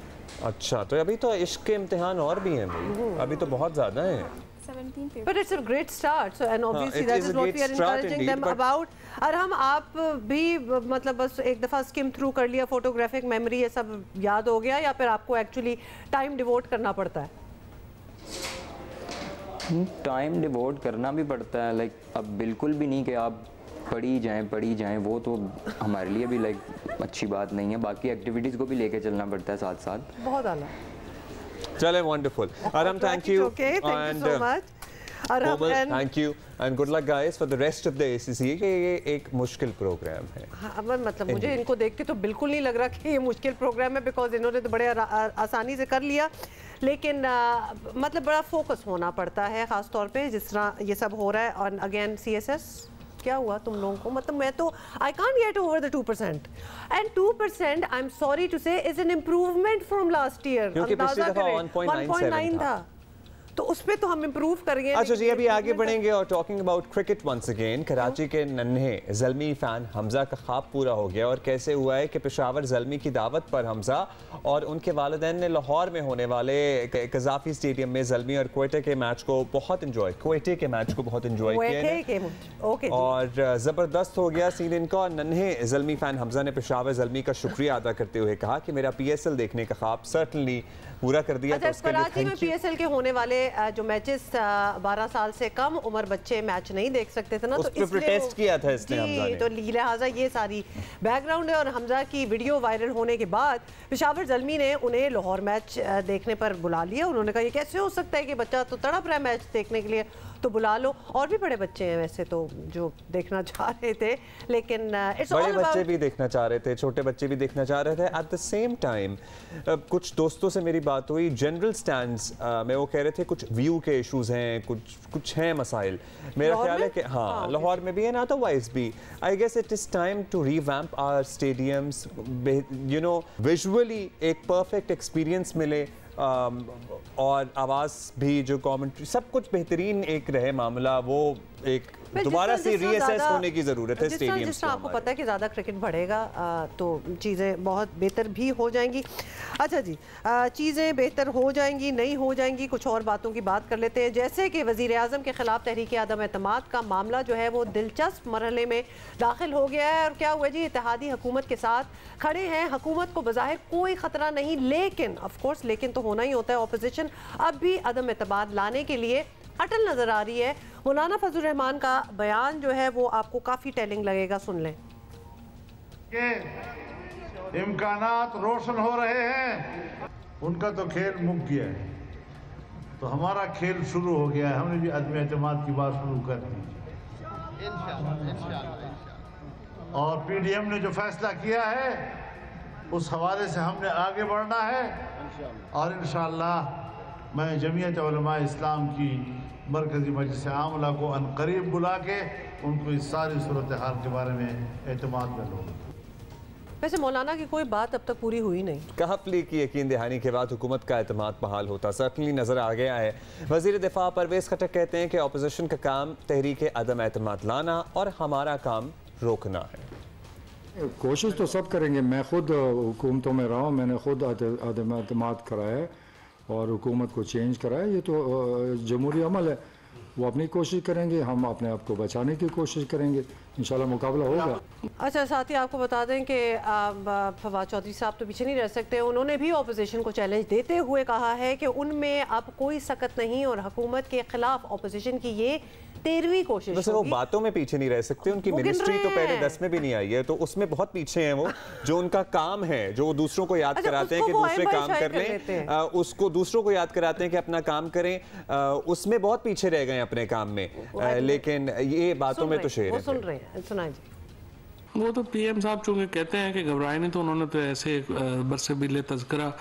अच्छा, तो अभी तो इश्क के इम्तिहान और भी हैं भाई, अभी तो बहुत ज़्यादा हैं। 17 papers. But it's a great start. So and obviously that is what we are encouraging them about. Arham, आप भी मतलब बस एक दफ़ा स्किम थ्रू कर लिया, फोटोग्राफिक मेमोरी ये सब याद हो गया, या फिर आपको एक्चुअली टाइम डिवोट करना पड़ता है? टाइम डिवोट करना भी पड़ता है, लाइक अब बिल्कुल भी नहीं कि आप पढ़ी जाएं, वो तो हमारे लिए भी लाइक अच्छी बात नहीं है। बाकी एक्टिविटीज़ को भी लेके चलना पड़ता है साथ साथ। बहुत आला। चले, wonderful. Arham, thank you. Okay, thank you so much. Thank you and good luck guys for the rest of the ACCA के। ये एक मुश्किल प्रोग्राम है। हाँ, मतलब मुझे इनको देख के तो बिल्कुल नहीं लग रहा कि ये मुश्किल प्रोग्राम है, बिकॉज इन्होंने तो बड़े आसानी से कर लिया, लेकिन मतलब बड़ा फोकस होना पड़ता है, ख़ास तौर पे जिस तरह ये सब हो रहा है। और अगेन CSS क्या हुआ तुम लोगों को? मतलब मैं तो I can't get over the 2%, and 2% I am sorry to say is an improvement from last year. क्योंकि पिछली दफा 1.97 था, तो उस पे तो हम इम्प्रूव करेंगे। अच्छा जी, अभी आगे बढ़ेंगे और talking about cricket once again. Karachi के नन्हे ज़ल्मी फ़ैन हमज़ा का ख्वाब पूरा हो गया, और कैसे हुआ है कि पेशावर ज़ल्मी की दावत पर हमज़ा और उनके वालिदैन ने लाहौर में होने वाले कज़ाफ़ी स्टेडियम में ज़ल्मी और क्वेटा के मैच को बहुत इंजॉय किया और ज़बरदस्त हो गया सीन इनका। और नन्हे ज़ल्मी फ़ैन हमज़ा ने पेशावर ज़ल्मी का शुक्रिया अदा करते हुए कहा कि मेरा PSL देखने का ख्वाब सर्टनली पूरा कर दिया। अच्छा, कराची में PSL के होने वाले जो मैचेस 12 साल से कम उम्र बच्चे मैच नहीं देख सकते थे ना, तो इसलिए प्रोटेस्ट किया था इसने हमजा ने। तो लिहाजा ये सारी बैकग्राउंड है। और हमजा की वीडियो वायरल होने के बाद पेशावर ज़ल्मी ने उन्हें लाहौर मैच देखने पर बुला लिया। उन्होंने कहा ये कैसे हो सकता है कि बच्चा तो तड़प रहा है मैच देखने के लिए, तो बुला लो। और भी बड़े बच्चे हैं वैसे तो जो देखना चाह रहे थे, लेकिन बड़े बच्चे भी देखना चाह रहे थे, छोटे बच्चे भी देखना चाह रहे थे। एट द सेम टाइम कुछ दोस्तों से मेरी बात हुई, जनरल स्टैंड्स में वो कह रहे थे कुछ व्यू के इश्यूज हैं, कुछ हैं मसाइल। मेरा ख्याल है कि हाँ लाहौर में भी है ना, अदरवाइज भी I guess it is time to revamp our stadiums, you know visually एक परफेक्ट एक्सपीरियंस मिले, और आवाज़ भी जो कमेंट्री सब कुछ बेहतरीन एक रहे मामला, वो एक दोबारा से रीअसेस होने की ज़रूरत है स्टेडियम। जिस तरह आपको पता है कि ज़्यादा क्रिकेट बढ़ेगा तो चीज़ें बहुत बेहतर भी हो जाएंगी। अच्छा जी, चीज़ें बेहतर हो जाएंगी नहीं हो जाएंगी, कुछ और बातों की बात कर लेते हैं। जैसे कि वज़ीर-ए-आज़म के ख़िलाफ़ तहरीक अदम एतमाद का मामला जो है वो दिलचस्प मरहले में दाखिल हो गया है। और क्या हुआ जी, इत्तेहादी हुकूमत के साथ खड़े हैं। हुकूमत को बज़ाहिर कोई ख़तरा नहीं, लेकिन ऑफकोर्स लेकिन तो होना ही होता है, अपोजिशन अब भी अदम एतमाद लाने के लिए अटल नज़र आ रही है। मौलाना फजल रहमान का बयान जो है वो आपको काफ़ी टेलिंग लगेगा, सुन लें। इम्कानात रोशन हो रहे हैं, उनका तो खेल मुक गया है, तो हमारा खेल शुरू हो गया है। हमने भी अदम एतमाद की बात शुरू कर दी और पीडीएम ने जो फैसला किया है उस हवाले से हमने आगे बढ़ना है। और इंशाअल्लाह मैं जमीयत उलमा इस्लाम की मरकज़ी मजलिस आमला को अनकरीब बुला के उनको इस सारी सूरत हाल के बारे में एतमाद में लूँगा। वैसे मौलाना की कोई बात अब तक पूरी हुई नहीं। कहफली की यकीन दहानी के बाद हुकूमत का एतमाद बहाल होता सर्टनली नज़र आ गया है। वज़ीर दिफा परवेज़ खट्टक कहते हैं कि अपोजिशन का काम तहरीक अदम एतमाद लाना और हमारा काम रोकना है। कोशिश तो सब करेंगे। मैं खुद हुकूमतों में रहा हूँ, मैंने खुद अदम एतमाद कराया है और हुकूमत को चेंज कराया। ये तो जमहूरी अमल है, वो अपनी कोशिश करेंगे, हम अपने आप को बचाने की कोशिश करेंगे, इंशाल्लाह मुकाबला होगा। अच्छा, साथ ही आपको बता दें कि फवाद चौधरी साहब तो पीछे नहीं रह सकते। उन्होंने भी अपोजिशन को चैलेंज देते हुए कहा है कि उनमें अब कोई सकत नहीं और हुकूमत के खिलाफ अपोजिशन की ये 13वीं कोशिश वैसे वो बातों में पीछे नहीं रह सकते। उनकी मिनिस्ट्री तो पहले 10 में भी नहीं आई है, तो उसमें बहुत पीछे हैं वो। जो उनका काम है, जो दूसरों को याद कराते हैं कि दूसरे काम कर लें, उसको दूसरों को याद कराते हैं कि अपना काम करें, उसमें बहुत पीछे रह गए अपने काम में। लेकिन ये बातों में तो शेर है। सुन रहे हैं, सुनाइए जी। वो तो पीएम साहब चूँकि कहते हैं कि घबराए नहीं, तो उन्होंने तो ऐसे बरसबिल तज़किरा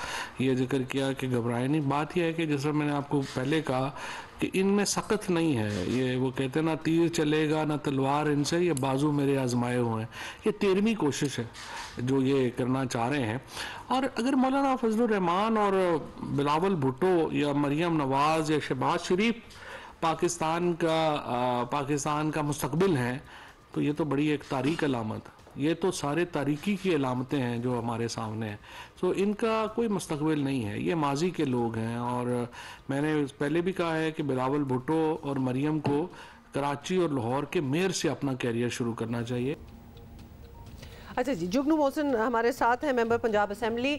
ये जिक्र किया कि घबराए नहीं। बात यह है कि जैसा मैंने आपको पहले कहा कि इनमें सख्त नहीं है। ये वो कहते हैं ना तीर चलेगा ना तलवार इनसे, ये बाजू मेरे आजमाए हुए हैं। ये 13वीं कोशिश है जो ये करना चाह रहे हैं। और अगर मौलाना फजलुर रहमान और बिलावल भुट्टो या मरियम नवाज या शहबाज शरीफ पाकिस्तान का मुस्तकबिल है, तो ये तो बड़ी एक तारीख अलामत है। ये तो सारे तारीकी की अलामतें हैं जो हमारे सामने हैं। तो इनका कोई मुस्तकबिल नहीं है, ये माजी के लोग हैं। और मैंने पहले भी कहा है कि बिलावल भुट्टो और मरियम को कराची और लाहौर के मेयर से अपना कैरियर शुरू करना चाहिए। अच्छा जी, जुगनू मोहसिन हमारे साथ हैं, मेंबर पंजाब असेंबली।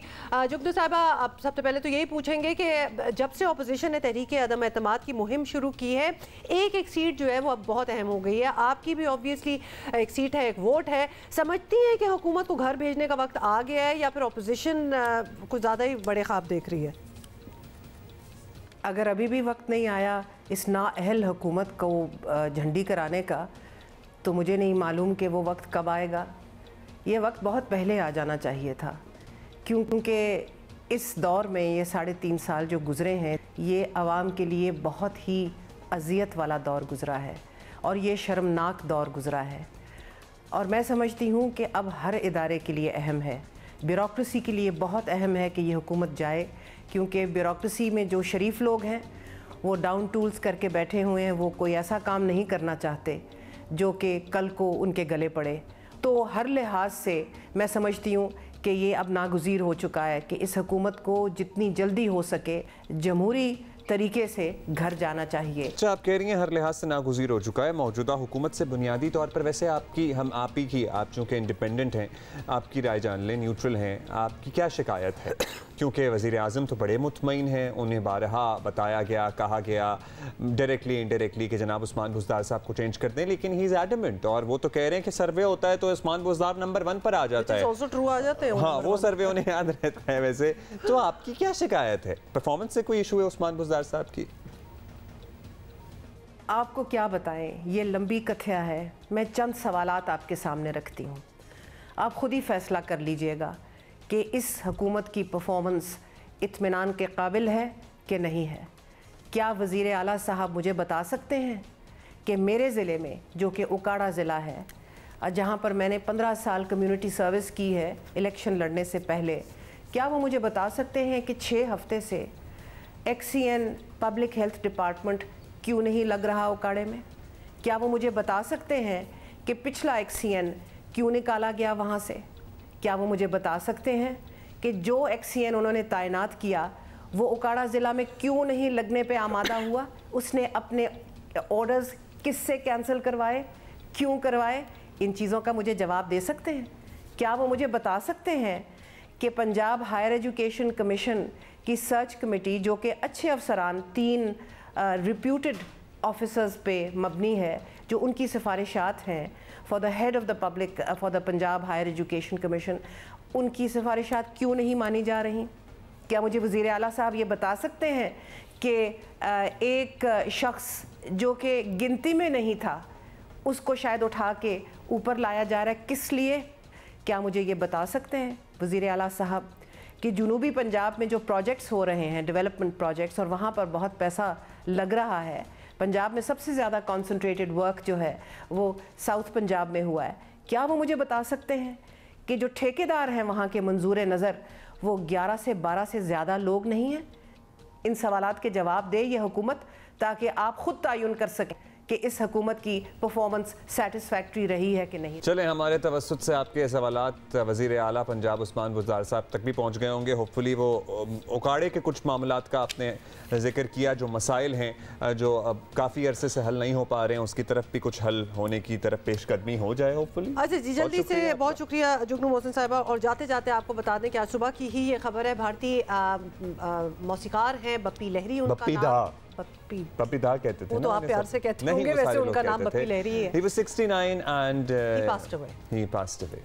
जुगनू साहिबा, आप सबसे पहले तो यही पूछेंगे कि जब से अपोजिशन ने तहरीक अदम एतमाद की मुहिम शुरू की है, एक सीट जो है वो अब बहुत अहम हो गई है। आपकी भी ऑब्वियसली एक सीट है, एक वोट है। समझती हैं कि हुकूमत को घर भेजने का वक्त आ गया है या फिर अपोजिशन कुछ ज़्यादा ही बड़े ख्वाब देख रही है? अगर अभी भी वक्त नहीं आया इस नाअहल हुकूमत को झंडी कराने का, तो मुझे नहीं मालूम कि वो वक्त कब आएगा। ये वक्त बहुत पहले आ जाना चाहिए था, क्योंकि इस दौर में ये 3.5 साल जो गुज़रे हैं, ये आवाम के लिए बहुत ही अज़ियत वाला दौर गुज़रा है और ये शर्मनाक दौर गुज़रा है। और मैं समझती हूँ कि अब हर इदारे के लिए अहम है, ब्यूरोक्रेसी के लिए बहुत अहम है कि ये हुकूमत जाए, क्योंकि ब्यूरोक्रेसी में जो शरीफ लोग हैं वो डाउन टूल्स करके बैठे हुए हैं, वो कोई ऐसा काम नहीं करना चाहते जो कि कल को उनके गले पड़े। तो हर लिहाज से मैं समझती हूँ कि ये अब नागुज़ीर हो चुका है कि इस हुकूमत को जितनी जल्दी हो सके जमहूरी तरीके से घर जाना चाहिए। अच्छा, आप कह रही हैं हर लिहाज से नागुज़ीर हो चुका है मौजूदा हुकूमत से बुनियादी तौर पर। वैसे आपकी, हम आप ही की, आप चूँकि इंडिपेंडेंट हैं, आपकी राय जान लें, न्यूट्रल हैं, आपकी क्या शिकायत है? क्योंकि वज़ीर आज़म तो बड़े मुतमईन हैं, उन्हें बारहा बताया गया, कहा गया डायरेक्टली इनडायरेक्टली कि जनाब उस्मान बुज़दार साहब को चेंज कर दें, लेकिन ही इज़ एडमेंट। और वो तो कह रहे हैं कि सर्वे होता है तो उस्मान बुज़दार नंबर 1 पर आ जाता है। ट्रू आ जाते हैं। हाँ, वो सर्वे उन्हें याद रहता है। वैसे तो आपकी क्या शिकायत है? परफॉर्मेंस से कोई इशू है उस्मान बुज़दार साहब की? आपको क्या बताएं, ये लंबी कथया है। मैं चंद सवालात आपके सामने रखती हूँ, आप खुद ही फैसला कर लीजिएगा कि इस हुकूमत की परफॉर्मेंस इत्मीनान के काबिल है कि नहीं है। क्या वज़ीर आला साहब मुझे बता सकते हैं कि मेरे ज़िले में, जो कि उकाड़ा ज़िला है, जहाँ पर मैंने 15 साल कम्युनिटी सर्विस की है इलेक्शन लड़ने से पहले, क्या वो मुझे बता सकते हैं कि 6 हफ्ते से XCN पब्लिक हेल्थ डिपार्टमेंट क्यों नहीं लग रहा उकाड़े में? क्या वो मुझे बता सकते हैं कि पिछला XCN क्यों निकाला गया वहाँ से? क्या वो मुझे बता सकते हैं कि जो XCN उन्होंने तैनात किया वो उकाड़ा ज़िला में क्यों नहीं लगने पे आमादा हुआ? उसने अपने ऑर्डर्स किससे कैंसिल करवाए, क्यों करवाए? इन चीज़ों का मुझे जवाब दे सकते हैं? क्या वो मुझे बता सकते हैं कि पंजाब हायर एजुकेशन कमीशन की सर्च कमेटी, जो कि अच्छे अफसरान 3 रिप्यूटेड ऑफिसर्स पे मबनी है, जो उनकी सिफारिशात हैं for the head of the public for the Punjab higher education commission, उनकी सिफारिशात क्यों नहीं मानी जा रही? क्या मुझे वज़ीर आला साहब ये बता सकते हैं कि एक शख्स जो कि गिनती में नहीं था, उसको शायद उठा के ऊपर लाया जा रहा है, किस लिए? क्या मुझे ये बता सकते हैं वज़ीर आला साहब कि जुनूबी पंजाब में जो प्रोजेक्ट्स हो रहे हैं, डेवलपमेंट प्रोजेक्ट्स, और वहाँ पर बहुत पैसा लग रहा है, पंजाब में सबसे ज़्यादा कॉन्सनट्रेटेड वर्क जो है वो साउथ पंजाब में हुआ है, क्या वो मुझे बता सकते हैं कि जो ठेकेदार हैं वहाँ के मंजूर नज़र वो 11 से 12 से ज़्यादा लोग नहीं हैं? इन सवालात के जवाब दे ये हुकूमत, ताकि आप ख़ुद तयन कर सकें कि इस हुकूमत की परफॉर्मेंस सेटिस्फैक्ट्री रही है कि नहीं। चलें, हमारे तवस्सुत से आपके सवालात वज़ीर आला पंजाब उस्मान बुज़दार साहब तक भी पहुँच गए होंगे। होपफुली वो उकाड़े के कुछ मामलात का आपने जिक्र किया, जो मसाइल हैं जो अब काफ़ी अरसे से हल नहीं हो पा रहे हैं, उसकी तरफ भी कुछ हल होने की तरफ पेशकदमी हो जाए होपफुली। अच्छा जी, जल्दी से बहुत शुक्रिया जुगनू मोहसिन साहिबा। और जाते जाते आपको बता दें कि आज सुबह की ही ये खबर है, भारतीय मौसीकार हैं बप्पी लहरी, उनका पप्पी दा कहते थे, वो तो आप प्यार से कहते होंगे, वैसे उनका नाम पप्पी लहरी है। He was 69 and he passed away.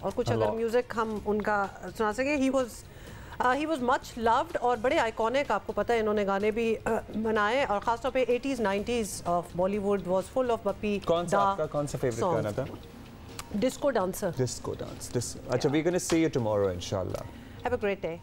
और कुछ अगर म्यूजिक हम उनका सुना सके, he was much loved और बड़े आइकॉनिक, आपको पता है इन्होंने गाने भी बनाए, और खासतौर पे 80s 90s of Bollywood was full of Bappi Da. कौन सा फेवरेट गाना था? Disco dancer. Disco dance. अच्छा, we're going to see you tomorrow inshallah. Have a great day.